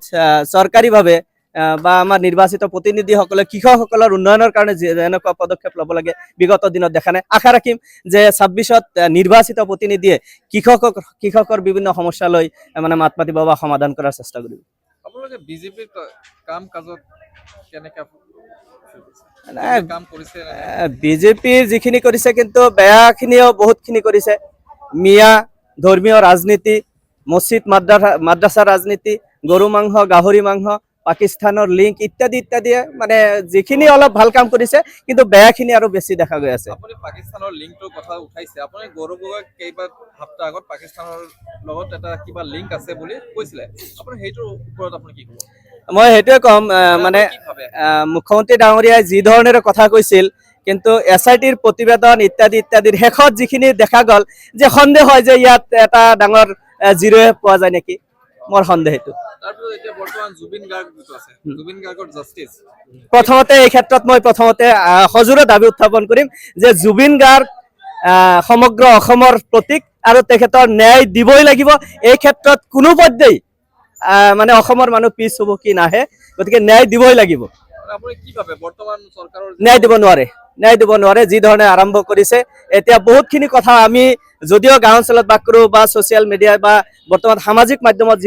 চৰকাৰীভাৱে বা আমাৰ নিৰ্বাচিত প্ৰতিনিধিসকলে কৃষকসকলৰ উন্নয়নৰ কাৰণে যেনেকুৱা পদক্ষেপ ল'ব লাগে বিগত দিনত দেখা নাই। আশা ৰাখিম যে 26ত নিৰ্বাচিত প্ৰতিনিধিয়ে কৃষকৰ বিভিন্ন সমস্যা লৈ মানে মাত মাতিব বা সমাধান কৰাৰ চেষ্টা কৰিব। আপোনালোকে বিজেপিৰ কাম কাজত কেনেকৈ কাম কৰিছে? বিজেপিৰ যিখিনি কৰিছে কিন্তু বেয়াখিনিও বহুতখিনি কৰিছে। মিয়া ধৰ্মীয় ৰাজনীতি, মছজিদ মাদ্ৰাছাৰ ৰাজনীতি, গৰু মাংস, গাহৰি মাংস, পাকিস্তানৰ লিংক ইত্যাদি ইত্যাদিয়ে মানে যিখিনি অলপ ভাল কাম কৰিছে কিন্তু বেয়াখিনি আৰু বেছি দেখা গৈ আছে। আপুনি পাকিস্তানৰ লিংকটোৰ কথা উঠাইছে, আপুনি গৌৰৱ গগৈ কেইবা সপ্তাহ আগত পাকিস্তানৰ লগত এটা কিবা লিংক আছে বুলি কৈছিলে, আপুনি সেইটোৰ ওপৰত আপুনি কি ক'ব? মই সেইটোৱে ক'ম, মানে মুখ্যমন্ত্ৰী ডাঙৰীয়াই যি ধৰণেৰে কথা কৈছিল কিন্তু SITৰ প্ৰতিবেদন ইত্যাদি ইত্যাদিৰ শেষত যিখিনি দেখা গ'ল যে সন্দেহ হয় যে ইয়াত এটা ডাঙৰ জিৰ'য়ে পোৱা যায় নেকি, মোৰ সন্দেহ সেইটো। তাৰপিছত এতিয়া বৰ্তমান জুবিন গাৰ্গ যিটো আছে, জুবিন গাৰ্গৰ জাষ্টিচ, প্ৰথমতে এই ক্ষেত্ৰত মই সজোৰে দাবী উত্থাপন কৰিম যে জুবিন গাৰ্গ সমগ্ৰ অসমৰ প্ৰতীক আৰু তেখেতৰ ন্যায় দিবই লাগিব। এই ক্ষেত্ৰত কোনো পধ্যেই মানে অসমৰ মানুহ পিছ হ'ব কি নাহে, গতিকে ন্যায় দিবই লাগিব। আপুনি কি ভাবে বৰ্তমান চৰকাৰৰ ন্যায় দিব নোৱাৰে যি ধৰণে আৰম্ভ কৰিছে। এতিয়া বহুতখিনি কথা আমি যদিও গাঁও অঞ্চলত বাস কৰোঁ বা ছ'চিয়েল মিডিয়া বা বৰ্তমান সামাজিক মাধ্যমত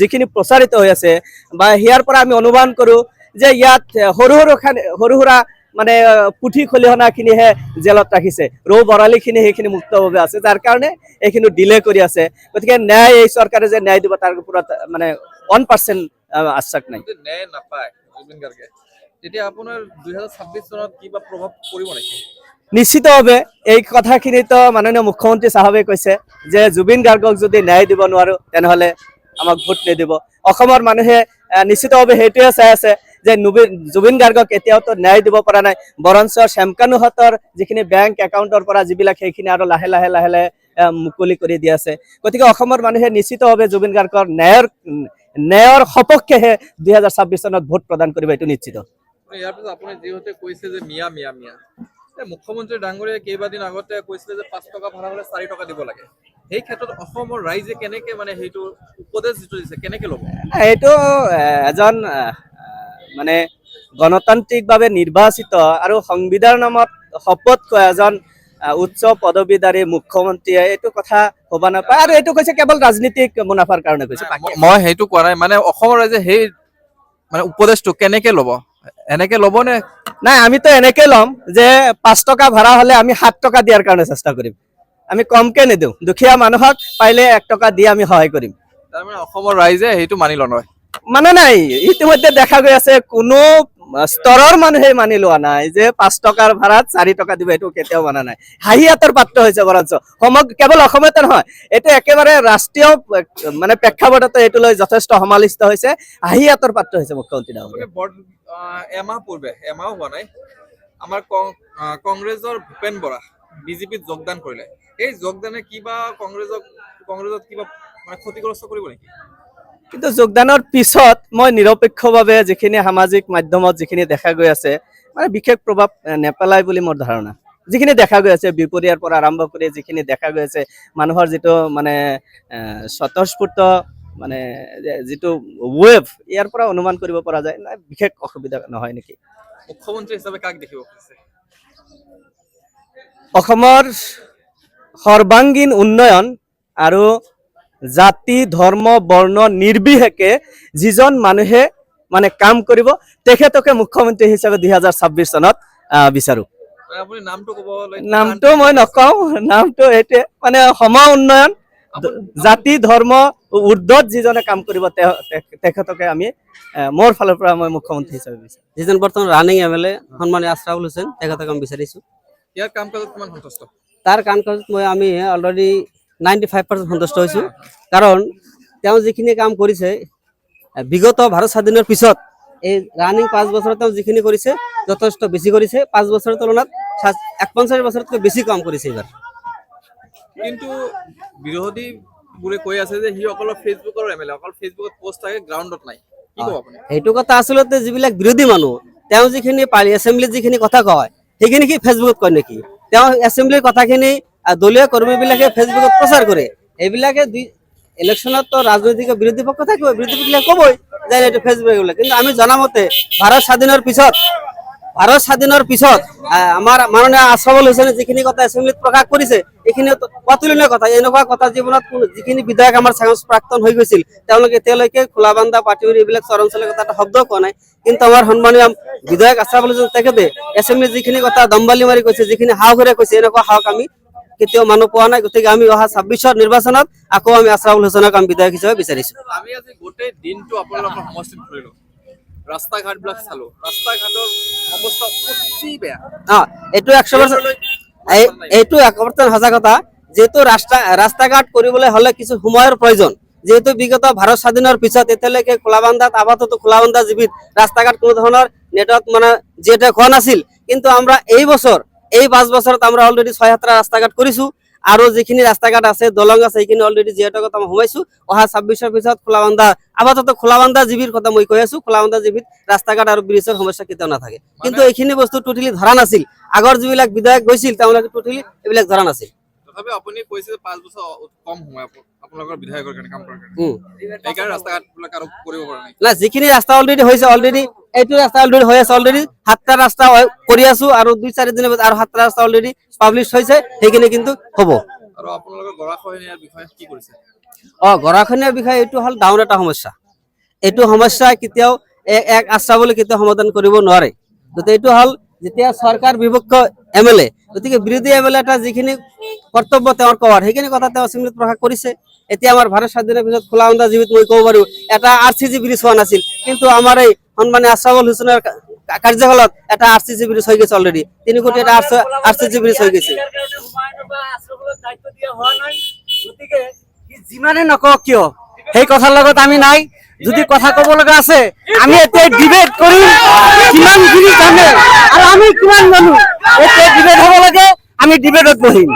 যিখিনি প্ৰচাৰিত হৈ আছে বা ইয়াৰ পৰা আমি অনুমান কৰোঁ যে ইয়াত সৰু সুৰা মানে পুথি খলিহনাখিনিহে জেলত ৰাখিছে, ৰৌ বৰালিখিনি সেইখিনি মুক্তভাৱে আছে, যাৰ কাৰণে এইখিনি ডিলে কৰি আছে। গতিকে ন্যায় এই চৰকাৰে যে ন্যায় দিব তাৰ ওপৰত মানে 1% আশ্বাস নাই। ন্যায় নাপায় জুবিন গাৰ্গে, তেতিয়া আপোনাৰ 2026 চনত কিবা প্ৰভাৱ পৰিব নেকি? নিশ্চিতভাৱে এই কথাখিনিতো মাননীয় মুখ্যমন্ত্ৰী চাহাবে কৈছে যে জুবিন গাৰ্গক যদি ন্যায় দিব নোৱাৰো তেনেহ'লে আমাক ভোট নিদিব। অসমৰ মানুহে নিশ্চিতভাৱে সেইটোৱে চাই আছে যে জুবিন গাৰ্গক এতিয়াওতো ন্যায় দিব পৰা নাই, বৰঞ্চ শ্যামকানুহঁতৰ যিখিনি বেংক একাউণ্টৰ পৰা যিবিলাক সেইখিনি আৰু লাহে লাহে মুকলি কৰি দি আছে। গতিকে অসমৰ মানুহে নিশ্চিতভাৱে জুবিন গাৰ্গৰ ন্যায়ৰ সপক্ষেহে 2026 চনত ভোট প্ৰদান কৰিব, এইটো নিশ্চিত। ইয়াৰ পিছত আপুনি যিহেতু কৈছে যে মিয়া মুখ্যমন্ত্ৰী ডাঙৰীয়াই কেইবাদিন আগতে কৈছিলে যে 5 টকা ভাড়া হ'লে 4 টকা দিব লাগে। সেই ক্ষেত্ৰত অসমৰ ৰাইজে কেনেকে মানে সেইটো উপদেশ যিটো দিছে কেনেকে ল'ব? এইটো এজন মানে গণতান্ত্ৰিকভাৱে নিৰ্বাচিত আৰু সংবিধানৰ নামত শপত কৰা এজন উচ্চ পদবীধাৰী মুখ্যমন্ত্ৰীয়ে এইটো কথা হ'ব নাপায়, আৰু এইটো কৈছে কেৱল ৰাজনীতিক মুনাফাৰ কাৰণে কৈছে। মই সেইটো কোৱা নাই, মানে অসমৰ ৰাইজে সেই মানে উপদেশটো কেনেকে ল'ব, এনেকে ল'ব নে? নাই, আমিতো এনেকে ল'ম যে 5 টকা ভাড়া হ'লে আমি 7 টকা দিয়াৰ কাৰণে চেষ্টা কৰিম, আমি কমকে নিদিওঁ। দুখীয়া মানুহক পাৰিলে 1 টকা দি আমি সহায় কৰিম। তাৰমানে অসমৰ ৰাইজে সেইটো মানি লোৱা নহয়? মানে নাই, ইতিমধ্যে দেখা গৈ আছে কোনো স্তৰৰ মানুহে মানি লোৱা নাই যে 5 টকাৰ ভাড়াত 4 টকা দিব, এইটো কেতিয়াও মানা নাই। হাঁহিয়াতৰ পাত্ৰ হৈছে বৰঞ্চ কেৱল অসমতে নহয়, এইটো একেবাৰে ৰাষ্ট্ৰীয় মানে প্ৰেক্ষাপটতে এইটো লৈ যথেষ্ট সমালোচিত হৈছে, হাঁহিয়াতৰ পাত্ৰ হৈছে মুখ্যমন্ত্ৰী ডাঙৰীয়া। এমাহ পূৰ্বে, এমাহ হোৱা নাই, আমাৰ কংগ্ৰেছৰ ভূপেন বৰা বিজেপিত যোগদান কৰিলে। এই যোগদানে কিবা কংগ্ৰেছত কিবা মানে ক্ষতিগ্ৰস্ত কৰিব নেকি? কিন্তু যোগদানৰ পিছত মই নিৰপেক্ষভাৱে যিখিনি সামাজিক মাধ্যমত যিখিনি দেখা গৈ আছে মানে বিশেষ প্ৰভাৱ নেপেলায় বুলি মোৰ ধাৰণা। যিখিনি দেখা গৈ আছে বিপৰীয়াৰ পৰা আৰম্ভ কৰি যিখিনি দেখা গৈ আছে মানুহৰ যিটো মানে স্বতঃস্ফূৰ্ত মানে যিটো ৱেভ, ইয়াৰ পৰা অনুমান কৰিব পৰা যায় নাই বিশেষ অসুবিধা নহয় নেকি। মুখ্যমন্ত্ৰী হিচাপে কাক দেখিব খুজিছে? অসমৰ সৰ্বাংগীন উন্নয়ন আৰু জাতি ধৰ্ম বৰ্ণ নিৰ্বিশেষে যিজন মানুহে মানে কাম কৰিব তেখেতকে মুখ্যমন্ত্ৰী হিচাপে 2026 চনত বিচাৰো। আপুনি নামটো ক'ব? নামটো মই নকওঁ, নামটো এইটোৱে মানে সম উন্নয়ন জাতি ধৰ্ম ঊৰ্ধত যিজনে কাম কৰিব তেখেতকে আমি মোৰ ফালৰ পৰা মই মুখ্যমন্ত্ৰী হিচাপে বিচাৰিম। যিজন বৰ্তমান ৰানিং MLA সন্মানীয় আশৰাফুল হুছেইন তেখেতক আমি বিচাৰিছোঁ। ইয়াৰ কাম কাজত কিমান সন্তুষ্ট? তাৰ কাম কাজত আমি অলৰেডি 95% সন্তুষ্ট হৈছোঁ। কাৰণ তেওঁ যিখিনি কাম কৰিছে বিগত ভাৰত স্বাধীনৰ পিছত এই ৰানিং 5 বছৰত তেওঁ যিখিনি কৰিছে যথেষ্ট বেছি কৰিছে। 5 বছৰৰ তুলনাত 51 বছৰতকৈ বেছি কাম কৰিছে এইবাৰ। কিন্তু বিৰোধী বোৰে কৈ আছে যে সি অকল ফেচবুকৰ MLA, অকল ফেচবুকত পোষ্ট থাকে, গ্ৰাউণ্ডত নাই। কি ক'ব আপুনি? সেইটো কথা আচলতে যিবিলাক বিৰোধী মানুহ তেওঁ যিখিনি এছেম্বলিত যিখিনি কথা কয় সেইখিনি কি ফেচবুকত কয় নেকি? তেওঁ এছেম্বলিৰ কথাখিনি দলীয় কৰ্মীবিলাকে ফেচবুকত প্ৰচাৰ কৰে। এইবিলাকে ইলেকশ্যনত ৰাজনৈতিক বিৰোধী পক্ষ থাকিব, বিৰোধী পক্ষবিলাকে ক'বই যে এইটো ফেচবুক বোলে। কিন্তু আমি জনামতে ভাৰত স্বাধীনৰ পিছত আমাৰ মাননীয় আশৰাফুল হুছেইনে যিখিনি কথা এছেম্বলিত প্ৰকাশ কৰিছে এইখিনি অতুলনীয় কথা। এনেকুৱা কথা জীৱনত যিখিনি বিধায়ক আমাৰ প্ৰাক্তন হৈ গৈছিল তেওঁলোকে এতিয়ালৈকে খোলাবান্ধা পাটিউৰি এইবিলাক চৰাঞ্চলৰ কথা এটা শব্দ কোৱা নাই। কিন্তু আমাৰ সন্মানীয় বিধায়ক আশৰাফুল হুছেইন তেখেতে এছেম্বলিত যিখিনি কথা দম্বালি মাৰি কৈছে, যিখিনি সাহসেৰে কৈছে, এনেকুৱা সাহস আমি কেতিয়াও মানুহ পোৱা নাই। গতিকে আমি অহা 26ৰ নিৰ্বাচনত আকৌ আমি আশৰাফুল হুছেইনক আমি বিধায়ক হিচাপে বিচাৰিছোঁ। আমি আজি গোটেই দিনটো আপোনালোকৰ সমষ্টিত ঘূৰিলো, ৰাস্তা ঘাটবিলাক চালো, ৰাস্তা ঘাটৰ অৱস্থা অতি বেয়া। এইটো 100% এইটো 100% সঁচা কথা। যেহেতু ৰাস্তা ঘাট কৰিবলৈ হলে কিছু সময়ৰ প্ৰয়োজন। যেহেতু বিগত ভাৰত স্বাধীনৰ পিছত এতিয়ালৈকে খোলাবান্ধাত আপাতত খোলাবান্ধা জীৱিত ৰাস্তা ঘাট কোনো ধৰণৰ নেটৱৰ্ক যিহেতু হোৱা নাছিল। কিন্তু আমৰা এই 5 বছৰত আমৰা অলৰেডি 6-7টা ৰাস্তা ঘাট কৰেছো। আৰু যিখিনি ৰাস্তা ঘাট আছে দলং আছে এইখিনি অলৰেডি জিয়াটকত আমি সোমাইছো। অহা 26ৰ পিছত খোলাবান্ধা আপাতত খোলাবান্ধা জীৱিৰ কথা মই কৈ আছো। খোলাবান্ধা জীৱিত ৰাস্তা ঘাট আৰু ব্ৰিজৰ সমস্যা কেতিয়াও নাথাকে। কিন্তু এইখিনি বস্তু টোটালি ধৰা নাছিল। আগৰ যিবিলাক বিধায়ক গৈছিল তেওঁলোকে টোটালি এইবিলাক ধৰা নাছিল। তথাপি আপুনি কৈছে যে 5 বছৰ কম সময় আপোনালোকৰ বিধায়কৰ কাৰণে কাম কৰাৰ কাৰণে এইকাৰণে ৰাস্তা ঘাটবিলাক আৰু কৰিব পৰা নাই। না যিখিনি ৰাস্তা অলৰেডি হৈছে অলৰেডি এইটো ৰাস্তা অলৰেডি হৈ আছে। অলৰেডি 7টা ৰাস্তা কৰি আছো আৰু 2-4 দিনৰ পিছত আৰু 7টা ৰাস্তা অলৰেডি পাবলিশ হৈছে। সেইখিনি কিন্তু হ'ব। আৰু আপোনালোকৰ গৰাখহনীয়াৰ বিষয়ে কি কৰিছে? গৰাখহনীয়াৰ বিষয়ে এইটো হ'ল ডাঙৰ এটা সমস্যা। এইটো সমস্যা কেতিয়াও এক আশ্ৰাবলে কেতিয়াও সমাধান কৰিব নোৱাৰে। গতিকে এইটো হ'ল যেতিয়া চৰকাৰ বিপক্ষ MLA, গতিকে বিৰোধী MLA এটা যিখিনি কৰ্তব্য তেওঁৰ কোৱাৰ সেইখিনি কথা তেওঁ এছেম্বলিত প্ৰকাশ কৰিছে। এতিয়া আমাৰ ভাৰত স্বাধীনৰ পিছত খোলাবান্ধা জীৱিত মই ক'ব পাৰো এটা RCC ব্ৰিজ হোৱা নাছিল। কিন্তু আমাৰ এই সন্মানীয় আশৰাফুল হুছেইনৰ কাৰ্যকালত এটা RCC ব্ৰিজ হৈ গৈছে। অলৰেডি 3 কোটি এটা RCC ব্ৰিজ হৈ গৈছে। যিমানে নকওক কিয় সেই কথাৰ লগত আমি নাই। যদি কথা ক'ব লগা আছে আমি এতিয়া ডিবেট কৰিম কিমানখিনি জানে আৰু আমি কিমান জানো। এতিয়া ডিবেট হ'ব লাগে, আমি ডিবেটত বহিম।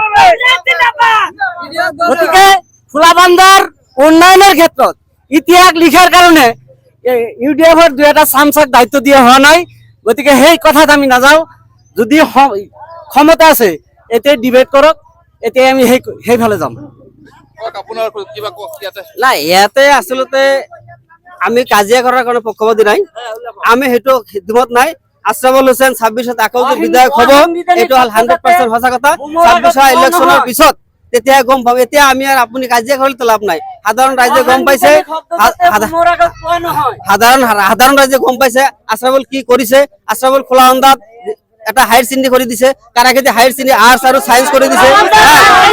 গতিকে খোলাবান্ধাৰ উন্নয়নৰ ক্ষেত্ৰত ইতিহাস লিখাৰ কাৰণে UDF-ৰ 2-এটা চামচাক দায়িত্ব দিয়া হোৱা নাই। গতিকে সেই কথাত আমি নাযাওঁ। যদি ক্ষমতা আছে এতিয়া ডিবেট কৰক, এতিয়া আমি সেইফালে যাম। আপোনাৰ কিবা কওক ইয়াতে। নাই ইয়াতে আচলতে আমি কাজিয়া কৰাৰ কাৰণে পক্ষপাতি নাই। আমি সেইটো খিদমত নাই। আশৰাফুল হুছেইন 26ত আকৌ যে বিধায়ক হ'ব এইটো হ'ল 100% সঁচা কথা। 26 ইলেকশ্যনৰ পিছত তেতিয়া গম পাম। এতিয়া আমি আৰু আপুনি কাজিয়া কৰিলে লাভ নাই। সাধাৰণ ৰাইজে গম পাইছে, সাধাৰণ ৰাইজে গম পাইছে আশৰাফুল কি কৰিছে। আশৰাফুল খোলাবান্ধাত এটা হায়াৰ ছেকেণ্ডাৰী কৰি দিছে, কাৰাখেতি হায়াৰ ছেকেণ্ডাৰী আৰ্টছ আৰু সায়েন্স কৰি দিছে।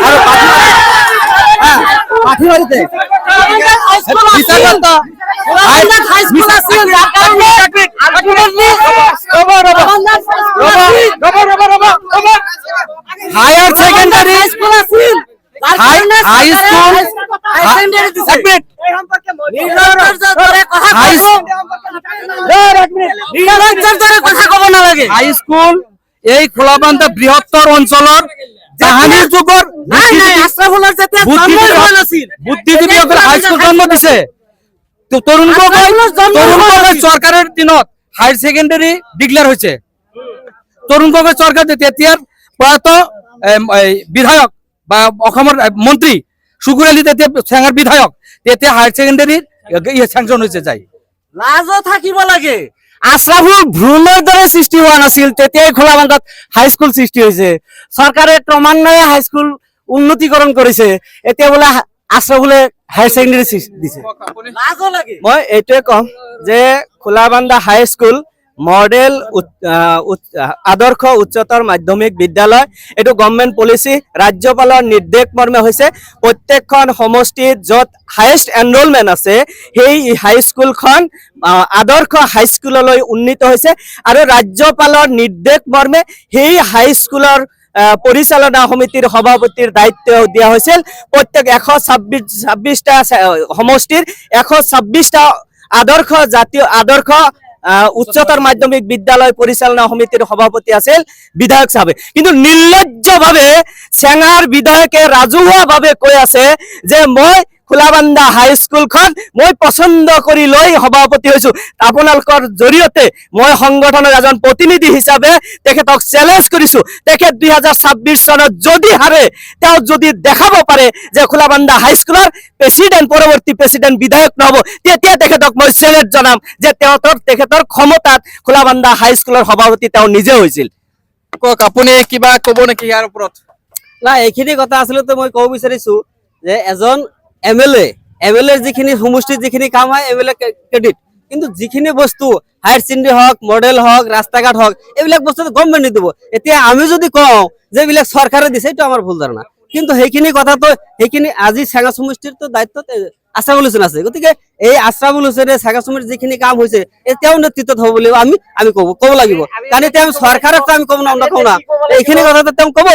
আৰু পাঠিবাড়িতে হায়ার সেকেন্ডারি স্কুল আছিল, হাই স্কুল কথা কব নালাগে। হাই স্কুল এই খোলাবান্ধা বৃহত্তৰ অঞ্চলৰ তাহানিৰ যুগৰ বুদ্ধিজীৱীসকলে হাই স্কুল জন্ম দিছে। তৰুণ গগৈ চৰকাৰৰ দিনত হায়াৰ ছেকেণ্ডাৰী ডিক্লেয়াৰ হৈছে। তৰুণ গগৈ চৰকাৰ তেতিয়াৰ প্ৰয়াত বিধায়ক বা অসমৰ মন্ত্ৰী শুকুৰ আলী তেতিয়া চেঙাৰ বিধায়ক, তেতিয়া হায়াৰ ছেকেণ্ডাৰীৰ চেংচন হৈছে। যায় লাজো থাকিব লাগে। আশৰাফুল ভ্ৰূণৰ দৰে সৃষ্টি হোৱা নাছিল, তেতিয়াই খোলাবান্ধাত হাইস্কুল সৃষ্টি হৈছে। চৰকাৰে ক্ৰমান্বয়ে হাইস্কুল উন্নতিকৰণ কৰিছে। এতিয়া বোলে আশৰাফুলে হায়াৰ ছেকেণ্ডাৰী দিছে। মই এইটোৱে কম যে খোলাবান্ধা হাইস্কুল মডেল আদৰ্শ উচ্চতৰ মাধ্যমিক বিদ্যালয়। এইটো গভৰ্ণমেণ্ট পলিচি, ৰাজ্যপালৰ নিৰ্দেশ মৰ্মে হৈছে প্ৰত্যেকখন সমষ্টিত য'ত হায়েষ্ট এনৰোলমেণ্ট আছে সেই হাইস্কুলখন আদৰ্শ হাইস্কুললৈ উন্নীত হৈছে আৰু ৰাজ্যপালৰ নিৰ্দেশ মৰ্মে সেই হাইস্কুলৰ পৰিচালনা সমিতিৰ সভাপতিৰ দায়িত্ব দিয়া হৈছিল। প্ৰত্যেক 126টা সমষ্টিৰ 126টা আদৰ্শ উচ্চতৰ মাধ্যমিক বিদ্যালয় পৰিচালনা সমিতিৰ সভাপতি আছিল বিধায়ক সাহেব। কিন্তু নিৰ্লজ্জভাৱে চেঙাৰ বিধায়কে ৰাজহুৱাভাৱে কৈ আছে যে মই খোলাবান্ধা হাইস্কুলখন মই পছন্দ কৰি লৈ সভাপতি হৈছো। আপোনালোকৰ জৰিয়তে মই সংগঠনৰ এজন প্ৰতিনিধি হিচাপে তেখেতক চেলেঞ্জ কৰিছো, তেখেত 2026 চনত যদি হাৰে তেওঁ যদি দেখাব পাৰে যে খোলাবান্ধা হাইস্কুলৰ পৰৱৰ্তী প্ৰেচিডেণ্ট বিধায়ক নহব, তেতিয়া তেখেতক মই চেলেঞ্জ জনাম যে তেখেতৰ ক্ষমতাত খোলাবান্ধা হাইস্কুলৰ সভাপতি তেওঁ নিজে হৈছিল। কওক, আপুনি কিবা ক'ব নেকি ইয়াৰ ওপৰত? নাই, এইখিনি কথা আচলতে মই ক'ব বিচাৰিছো যে এজন এমএলএৰ যিখিনি সমষ্টিত যিখিনি কাম হয় এমএলএ ক্ৰেডিট, কিন্তু যিখিনি বস্তু হায়াৰ ছেকেণ্ডেৰী হওক, মডেল হওক, ৰাস্তা ঘাট হওক, এইবিলাক বস্তু গভৰ্ণমেণ্টে দিব। এতিয়া আমি যদি কওঁ যে এইবিলাক চৰকাৰে দিছে, এইটো আমাৰ ভুল ধাৰণা। কিন্তু সেইখিনি আজি চেঙা সমষ্টিৰ দায়িত্বত আশৰাফুল হুছেইন আছে। গতিকে এই আশৰাফুল হুছেইনে চেঙা সমষ্টিৰ যিখিনি কাম হৈছে তেওঁ নেতৃত্বত হ'ব বুলি আমি ক'ব লাগিব। কাৰণ এতিয়া চৰকাৰক আমি ক'ব না, এইখিনি কথা তেওঁ ক'ব।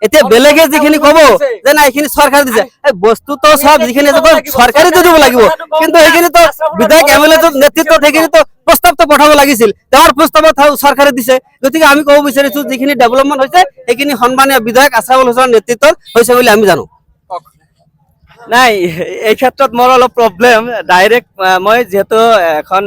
এতিয়া বেলেগে যিখিনি ক'ব যে না এইখিনি চৰকাৰে দিছে, বস্তুটো সব যিখিনি চৰকাৰেতো দিব লাগিব। কিন্তু সেইখিনিতো বিধায়ক এমএলএ নেতৃত্বত সেইখিনিতো প্ৰস্তাৱটো পঠাব লাগিছিল, তেওঁৰ প্ৰস্তাৱত চৰকাৰে দিছে। গতিকে আমি ক'ব বিচাৰিছো যিখিনি ডেভেলপমেণ্ট হৈছে সেইখিনি সন্মানীয় বিধায়ক আশৰাফুল হুছেইনৰ নেতৃত্বত হৈছে বুলি আমি জানো। নাই, এই ক্ষেত্ৰত মোৰ অলপ প্ৰব্লেম। ডাইৰেক্ট মই যিহেতু এখন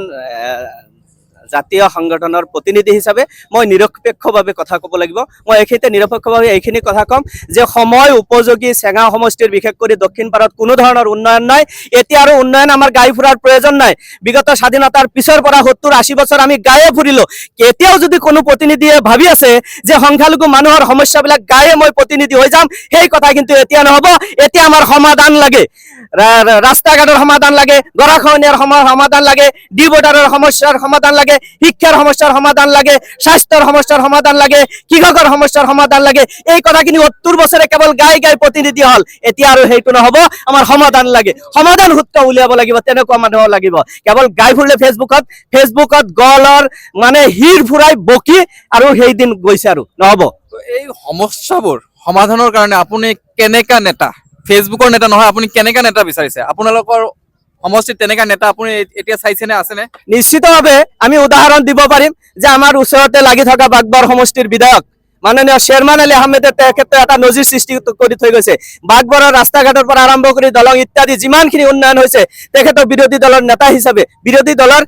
জাতীয় সংগঠনৰ প্ৰতিনিধি হিচাপে মই নিৰপেক্ষভাৱে কথা ক'ব লাগিব। মই এইখিনিতে নিৰপেক্ষভাৱে এইখিনি কথা ক'ম যে সময় উপযোগী চেঙা সমষ্টিৰ বিশেষ কৰি দক্ষিণ পাৰত কোনো ধৰণৰ উন্নয়ন নাই। এতিয়া আৰু উন্নয়ন আমাৰ গাই ফুৰাৰ প্ৰয়োজন নাই। বিগত স্বাধীনতাৰ পিছৰ পৰা 70-80 বছৰ আমি গায়ে ফুৰিলো। এতিয়াও যদি কোনো প্ৰতিনিধিয়ে ভাবি আছে যে সংখ্যালঘু মানুহৰ সমস্যাবিলাক গায়ে মই প্ৰতিনিধি হৈ যাম, সেই কথা কিন্তু এতিয়া নহ'ব। এতিয়া আমাৰ সমাধান লাগে, ৰাস্তা ঘাটৰ সমাধান লাগে, গৰাখহনীয়াৰ সমাধান লাগে, ডি বৰ্ডাৰৰ সমস্যাৰ সমাধান লাগে, শিক্ষাৰ সমস্যাৰ সমাধান লাগে, স্বাস্থ্যৰ সমস্যাৰ সমাধান লাগে, কৃষকৰ সমস্যাৰ সমাধান লাগে। এই কথাখিনি 70 বছৰে কেৱল গাই প্ৰতিনিধি হল। এতিয়া আৰু সেইটো নহ'ব, আমাৰ সমাধান লাগে, সমাধান সূত্ৰ উলিয়াব লাগিব। তেনেকুৱা মানুহ লাগিব। কেৱল গাই ফুৰিলে ফেচবুকত গলৰ মানে হিৰ ফুৰাই বকি আৰু সেইদিন গৈছে আৰু নহ'ব। এই সমস্যাবোৰ সমাধানৰ কাৰণে আপুনি কেনেকা নেতা, ফেচবুকৰ নেতা নহয়, আপুনি কেনেকা নেতা বিচাৰিছে? আপোনালোকৰ সমষ্টিত তেনেকা নেতা আপুনি এতিয়া চাইছেনে, আছেনে? নিশ্চিতভাৱে আমি উদাহৰণ দিব পাৰিম যে আমাৰ ওচৰতে লাগি থকা বাগবৰ সমষ্টিৰ বিধায়ক মাননীয় শ্বেৰমান আলী আহমেদে তেখেতে এটা নজিৰ সৃষ্টি কৰি থৈ গৈছে। বাগবৰৰ ৰাস্তা ঘাটৰ পৰা আৰম্ভ কৰি দলং ইত্যাদি যিমানখিনি উন্নয়ন হৈছে তেখেতৰ বিৰোধী দলৰ নেতা হিচাপে, বিৰোধী দলৰ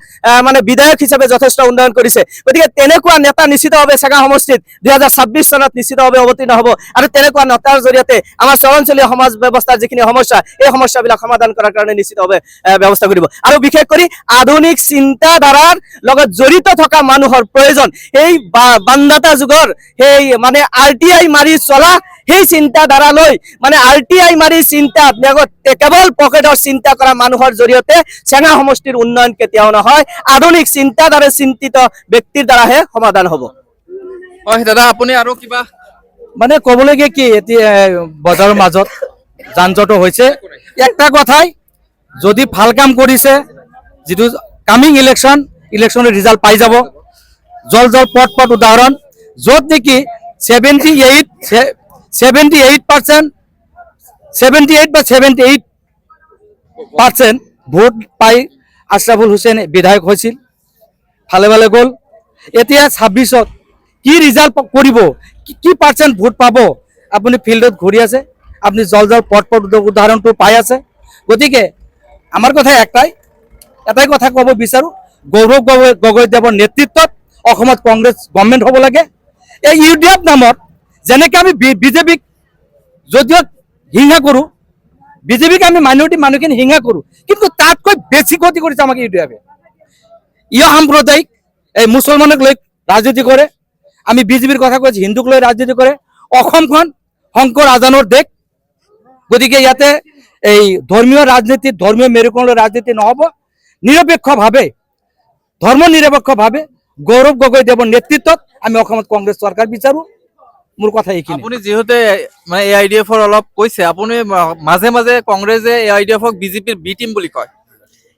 মানে বিধায়ক হিচাপে যথেষ্ট উন্নয়ন কৰিছে। গতিকে তেনেকুৱা নেতা নিশ্চিতভাৱে চেঙা সমষ্টিত 2026 চনত নিশ্চিতভাৱে অৱতীৰ্ণ হ'ব। আৰু তেনেকুৱা নেতাৰ জৰিয়তে আমাৰ চৰণচলীয়া সমাজ ব্যৱস্থাৰ যিখিনি সমস্যা, এই সমস্যাবিলাক সমাধান কৰাৰ কাৰণে নিশ্চিতভাৱে ব্যৱস্থা কৰিব। আৰু বিশেষ কৰি আধুনিক চিন্তাধাৰাৰ লগত জড়িত থকা মানুহৰ প্ৰয়োজন। এই বান্দাতা যুগৰ সেই মানে RTI মাৰি চলা সেই চিন্তাধাৰালৈ, মানে RTI মাৰি চিন্তা কেৱল পকেটৰ চিন্তা কৰা মানুহৰ জৰিয়তে চেঙা সমষ্টিৰ উন্নয়ন কেতিয়াও নহয়। আধুনিক চিন্তাধাৰা চিন্তিত ব্যক্তিৰ দ্বাৰাহে সমাধান হ'ব। হয় দাদা, আপুনি আৰু কিবা মানে ক'বলগীয়া কি, এতিয়া বজাৰৰ মাজত যান জঁট হৈছে। একটা কথাই, যদি ভাল কাম কৰিছে, যিটো কামিং ইলেকশ্যনৰ ৰিজাল্ট পাই যাব। জল পট উদাহৰণ, য'ত নেকি 78% ভোট পাই আশৰাফুল হুছেইন বিধায়ক হৈছিল, ভালে গ'ল। এতিয়া 26ত কি ৰিজাল্ট কৰিব, কি পাৰ্চেণ্ট ভোট পাব, আপুনি ফিল্ডত ঘূৰি আছে, আপুনি জল পট উদাহৰণটো পাই আছে। গতিকে আমাৰ কথা এটাই কথা ক'ব বিচাৰোঁ, গৌৰৱ গগৈদেৱৰ নেতৃত্বত অসমত কংগ্ৰেছ গভৰ্ণমেণ্ট হ'ব লাগে। এই UDF নামত যেনেকৈ আমি বিজেপিক যদিও হিংসা কৰোঁ, বিজেপিক আমি মাইনৰিটি মানুহখিনি হিংসা কৰোঁ, কিন্তু তাতকৈ বেছি ক্ষতি কৰিছে আমাক UDF-এ। সাম্প্ৰদায়িক এই মুছলমানক লৈ ৰাজনীতি কৰে। আমি বিজেপিৰ কথা কৈছোঁ, হিন্দুক লৈ ৰাজনীতি কৰে। অসমখন শংকৰ আজানৰ দেশ। গতিকে ইয়াতে এই ধৰ্মীয় মেৰুকৰণৰ ৰাজনীতি নহ'ব। নিৰপেক্ষভাৱে ধৰ্ম নিৰপেক্ষভাৱে গৌৰৱ গগৈদেৱৰ নেতৃত্বত আমি অসমত কংগ্ৰেছ চৰকাৰ বিচাৰো। মোৰ কথা এইখিনি। আপুনি যিহেতু মানে AIDF-ৰ অলপ কৈছে, আপুনি মাজে মাজে কংগ্ৰেছে AIDF-ক বিজেপিৰ বি টিম বুলি কয়,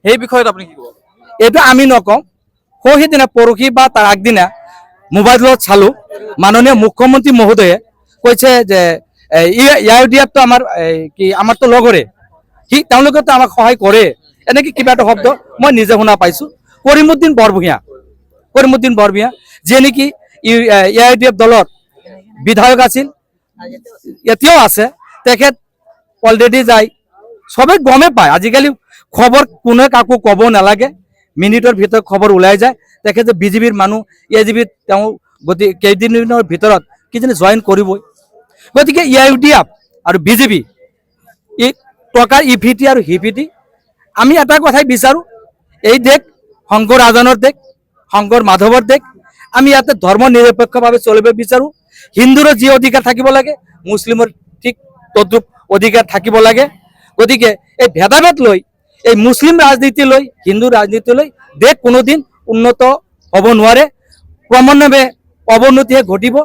সেই বিষয়ত আপুনি কি ক'ব? এইটো আমি নকওঁ। সেইদিনা পৰহি বা তাৰ আগদিনা মোবাইলত চালো, মাননীয় মুখ্যমন্ত্ৰী মহোদয়ে কৈছে যে AIDF-টো আমাৰতো লগৰে, তেওঁলোকেতো আমাক সহায় কৰে, এনেকে কিবা এটা শব্দ মই নিজে শুনা পাইছো। কৰিমুদ্দিন বৰভূঞা যিয়ে নেকি AIDF দলৰ বিধায়ক আছিল, এতিয়াও আছে, তেখেত অলৰেডি যায়, সবে গমে পায়। আজিকালি খবৰ কোনে কাকো ক'ব নালাগে, মিনিটৰ ভিতৰত খবৰ ওলাই যায়। তেখেতে বিজেপিৰ মানুহ, AIDF তেওঁ গতিকে কেইদিনৰ ভিতৰত কিজানি জইন কৰিবই। গতিকে AIDF আৰু বিজেপি টকাৰ ইপিটি আৰু সিপিটি। আমি এটা কথাই বিচাৰো, এই দেশ শংকৰ ৰাজনৰ দেশ, শংকৰ মাধৱৰ দেশ। আমি ইয়াতে ধৰ্ম নিৰপেক্ষভাৱে চলিব বিচাৰো। হিন্দুৰো যি অধিকাৰ থাকিব লাগে, মুছলিমৰ ঠিক তদ্ৰুপ অধিকাৰ থাকিব লাগে। গতিকে এই ভেদাভেদ লৈ, এই মুছলিম ৰাজনীতি লৈ, হিন্দু ৰাজনীতি লৈ দেশ কোনোদিন উন্নত হ'ব নোৱাৰে, ক্ৰমান্বয়ে অৱনতিহে ঘটিব।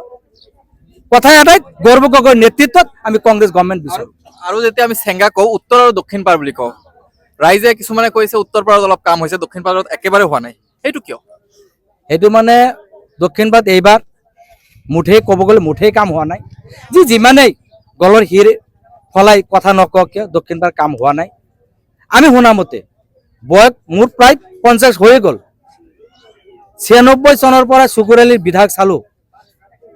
কথা এটাই, গৌৰৱ গগৈৰ নেতৃত্বত আমি কংগ্ৰেছ গভৰ্ণমেণ্ট বিচাৰো। আৰু যেতিয়া আমি চেংগা কওঁ, উত্তৰ আৰু দক্ষিণ পাৰ বুলি কওঁ, ৰাইজে কিছুমানে কৈছে উত্তৰ পাৰত অলপ কাম হৈছে, দক্ষিণ পাৰত একেবাৰে হোৱা নাই, সেইটো কিয়? সেইটো মানে দক্ষিণ পাৰত এইবাৰ ক'ব গ'লে মুঠেই কাম হোৱা নাই। যিমানেই গলৰ শিৰ ফলাই কথা নকওঁ কিয়, দক্ষিণ পাৰত কাম হোৱা নাই। আমি শুনামতে বয়স মোৰ প্ৰায় 50 হৈয়ে গ'ল। 96 চনৰ পৰা চুকুৰালীৰ বিধায়ক চালো,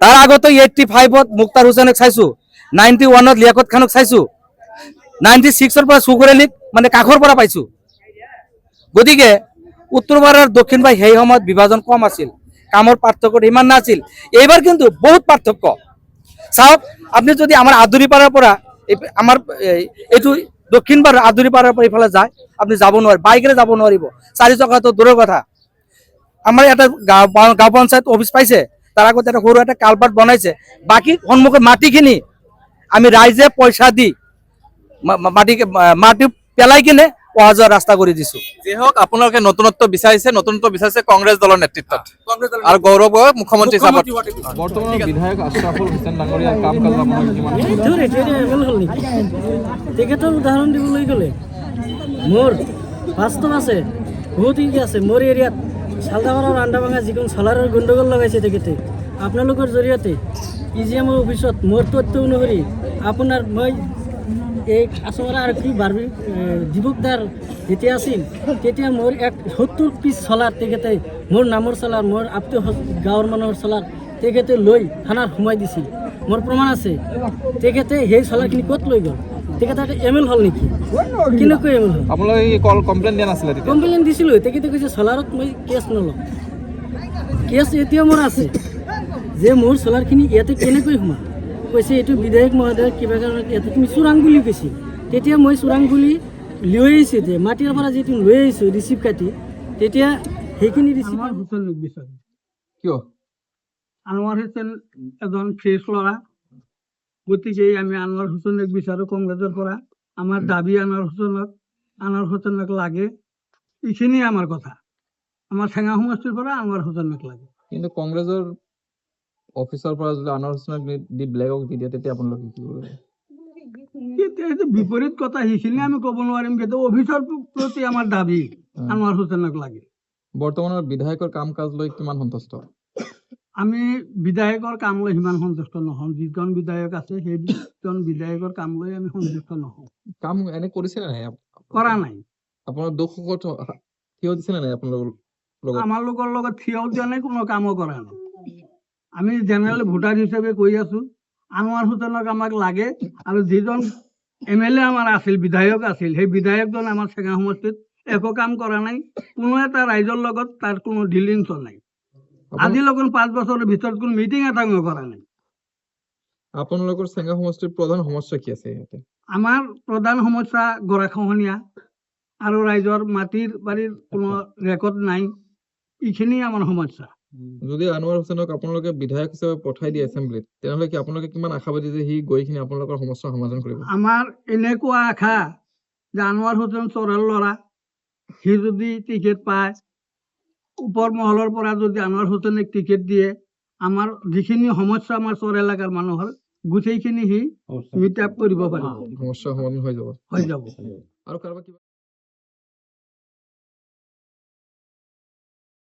তাৰ আগতে 85-ত মুক্তাৰ হুছেইনক চাইছো, 91-ত লিয়াকত খানক চাইছো, 96-ৰ পৰা চুকুৰালীক মানে কাষৰ পৰা পাইছো। গতিকে উত্তৰ পাৰ আৰু দক্ষিণ পাৰ সেই সময়ত বিভাজন কম আছিল, কামৰ পাৰ্থক্য ইমান নাছিল। এইবাৰ কিন্তু বহুত পাৰ্থক্য। চাওক, আপুনি যদি আমাৰ আদুৰিপাৰাৰ পৰা আমাৰ এইটো দক্ষিণ পাৰ আদুৰিপাৰাৰ পৰা এইফালে যায়, আপুনি যাব নোৱাৰে, বাইকেৰে যাব নোৱাৰিব, 4 চকাটো দূৰৰ কথা। আমাৰ এটা গাঁও পঞ্চায়ত অফিচ পাইছে, তাৰ আগত এটা সৰু এটা কালপাত বনাইছে। বাকী সন্মুখত মাটিখিনি আমি ৰাইজে পইচা দি মাটি পেলাই কিনে অহা যোৱা ৰাস্তা কৰি দিছো। যি হওক, আপোনালোকে নতুনত্ব বিচাৰিছে কংগ্ৰেছ দলৰ নেতৃত্বত, আৰু গৌৰৱ গগৈ মুখ্যমন্ত্ৰী হিচাপত। বৰ্তমানৰ বিধায়ক আশ্ৰাফুল হুছেইন ডাঙৰীয়াৰ কাম কাজ আপোনালোকে কিমান? তেখেতৰ উদাহৰণ দিবলৈ গ'লে মোৰ বাস্তৱ আছে, বহুত ইংগী আছে। মোৰ এৰিয়াত চালদাপাৰৰ আন্দাভাঙা যিখন চলাৰৰ গণ্ডগোল লগাইছে তেখেতে, আপোনালোকৰ জৰিয়তে EGM অফিচত মোৰ তথ্য অনুসৰি আপোনাৰ মই এই আচমৰা আৰক্ষী দিবকদাৰ যেতিয়া আছিল, তেতিয়া মোৰ 70 পিচ চলাৰ তেখেতে, মোৰ নামৰ চলাৰ, মোৰ আপ্তীয় গাঁৱৰ মানুহৰ চলাৰ তেখেতে লৈ থানাত সোমাই দিছিল। মোৰ প্ৰমাণ আছে। তেখেতে সেই চলাৰখিনি ক'ত লৈ গ'ল? তেখেতে ML হ'ল নেকি? কেনেকৈ ML হ'ল? আপোনালোকে কমপ্লেইন দিয়া নাছিলে? কমপ্লেইন দিছিলোঁ। তেখেতে কৈছে চলাৰত মই কেছ নলওঁ। কেছ এতিয়াও মোৰ আছে যে মোৰ চলাৰখিনি ইয়াতে কেনেকৈ সোমাল। কৈছে এইটো বিধায়ক মহোদয় কিবা কাৰণত ইয়াতে তুমি চোৰাং বুলি কৈছিল। তেতিয়া মই চোৰাং বুলি লৈ আহিছোঁ, যে মাটিৰ পৰা যিটো লৈ আহিছোঁ ৰিচিপ্ট কাটি, তেতিয়া সেইখিনি ৰিচিপ্ট হুছেইন বিচাৰোঁ। কিয়? আনোৱাৰ হুছেইন এজন ফ্ৰেছ ল'ৰা, গতিকে আমি আনোৱাৰ হুছেইনক বিচাৰোঁ কংগ্ৰেছৰ পৰা। আমাৰ দাবী আনোৱাৰ হুছেইনক লাগে, এইখিনিয়ে আমাৰ কথা। আমাৰ চেঙা সমষ্টিৰ পৰা আনোৱাৰ হুছেইনক লাগে। কিন্তু কংগ্ৰেছৰ অফিচৰ পৰা যদি আনোৱাৰ হুছেইনক দি ব্লেকক দি দিয়ে, তেতিয়া আপোনালোকে কি কৰিব? এইটো বিপৰীত কথা, সেইখিনি আমি ক'ব নোৱাৰিম, কিন্তু অফিচৰ প্ৰতি আমাৰ দাবী আনোৱাৰ হুছেইনক লাগে। বৰ্তমানৰ বিধায়কৰ কাম কাজ লৈ কিমান সন্তুষ্ট? আমি বিধায়কৰ কাম লৈ সিমান সন্তুষ্ট নহওঁ। যিজন বিধায়ক আছে সেইজন বিধায়কৰ কাম লৈ আমি সন্তুষ্ট নহওঁ। কাম এনে কৰিছে নাই? কৰা নাই। আপোনাৰ দুখ থিয় দিছে নাই আপোনালোকৰ লগত? আমাৰ লোকৰ লগত থিয় দিয়া নাই, কোনো কামো কৰা নাই। আমি জেনেৰেল ভোটাৰ হিচাপে কৈ আছো, আনোৱাৰ হুছেইনক আমাক লাগে। আৰু যিজন MLA আমাৰ আছিল, বিধায়ক আছিল, সেই বিধায়কজন আমাৰ চেঙা সমষ্টিত একো কাম কৰা নাই। কোনো এটা ৰাইজৰ লগত তাৰ কোনো ডিলিংছ নাই। আজিলৈকে 5 বছৰৰ ভিতৰত কোনো মিটিং এটাও কৰা নাই। আপোনালোকৰ চেঙা সমষ্টিৰ প্ৰধান সমস্যা কি আছে ইয়াতে? আমাৰ প্ৰধান সমস্যা গৰাখহনীয়া আৰু ৰাইজৰ মাটিৰ বাৰীৰ কোনো ৰেকৰ্ড নাই। এইখিনি আমাৰ সমস্যা। যদি আনোৱাৰ হুছেইনক আপোনালোকে বিধায়ক হিচাপে পঠাই দিয়ে এছেম্বলিত, তেনেহ'লে কি আপোনালোকে কিমান আশাবাদী যে সি গৈ কিনে আপোনালোকৰ সমস্যাৰ সমাধান কৰিব? আমাৰ এনেকুৱা আশা যে আনোৱাৰ হুছেইন চোৰৰ ল'ৰা, সি যদি টিকেট পায় ওপৰ মহলৰ পৰা যদি আনোৱাৰ হুছেইনক টিকেট দিয়ে আমাৰ যিখিনি সমস্যা আমাৰ চৰ এলেকাৰ মানুহৰ গোটেইখিনি সি মিট আপ কৰিব পাৰিব সমস্যাৰ সমাধান হৈ যাব হৈ যাব আৰু কাৰোবাৰ কিবা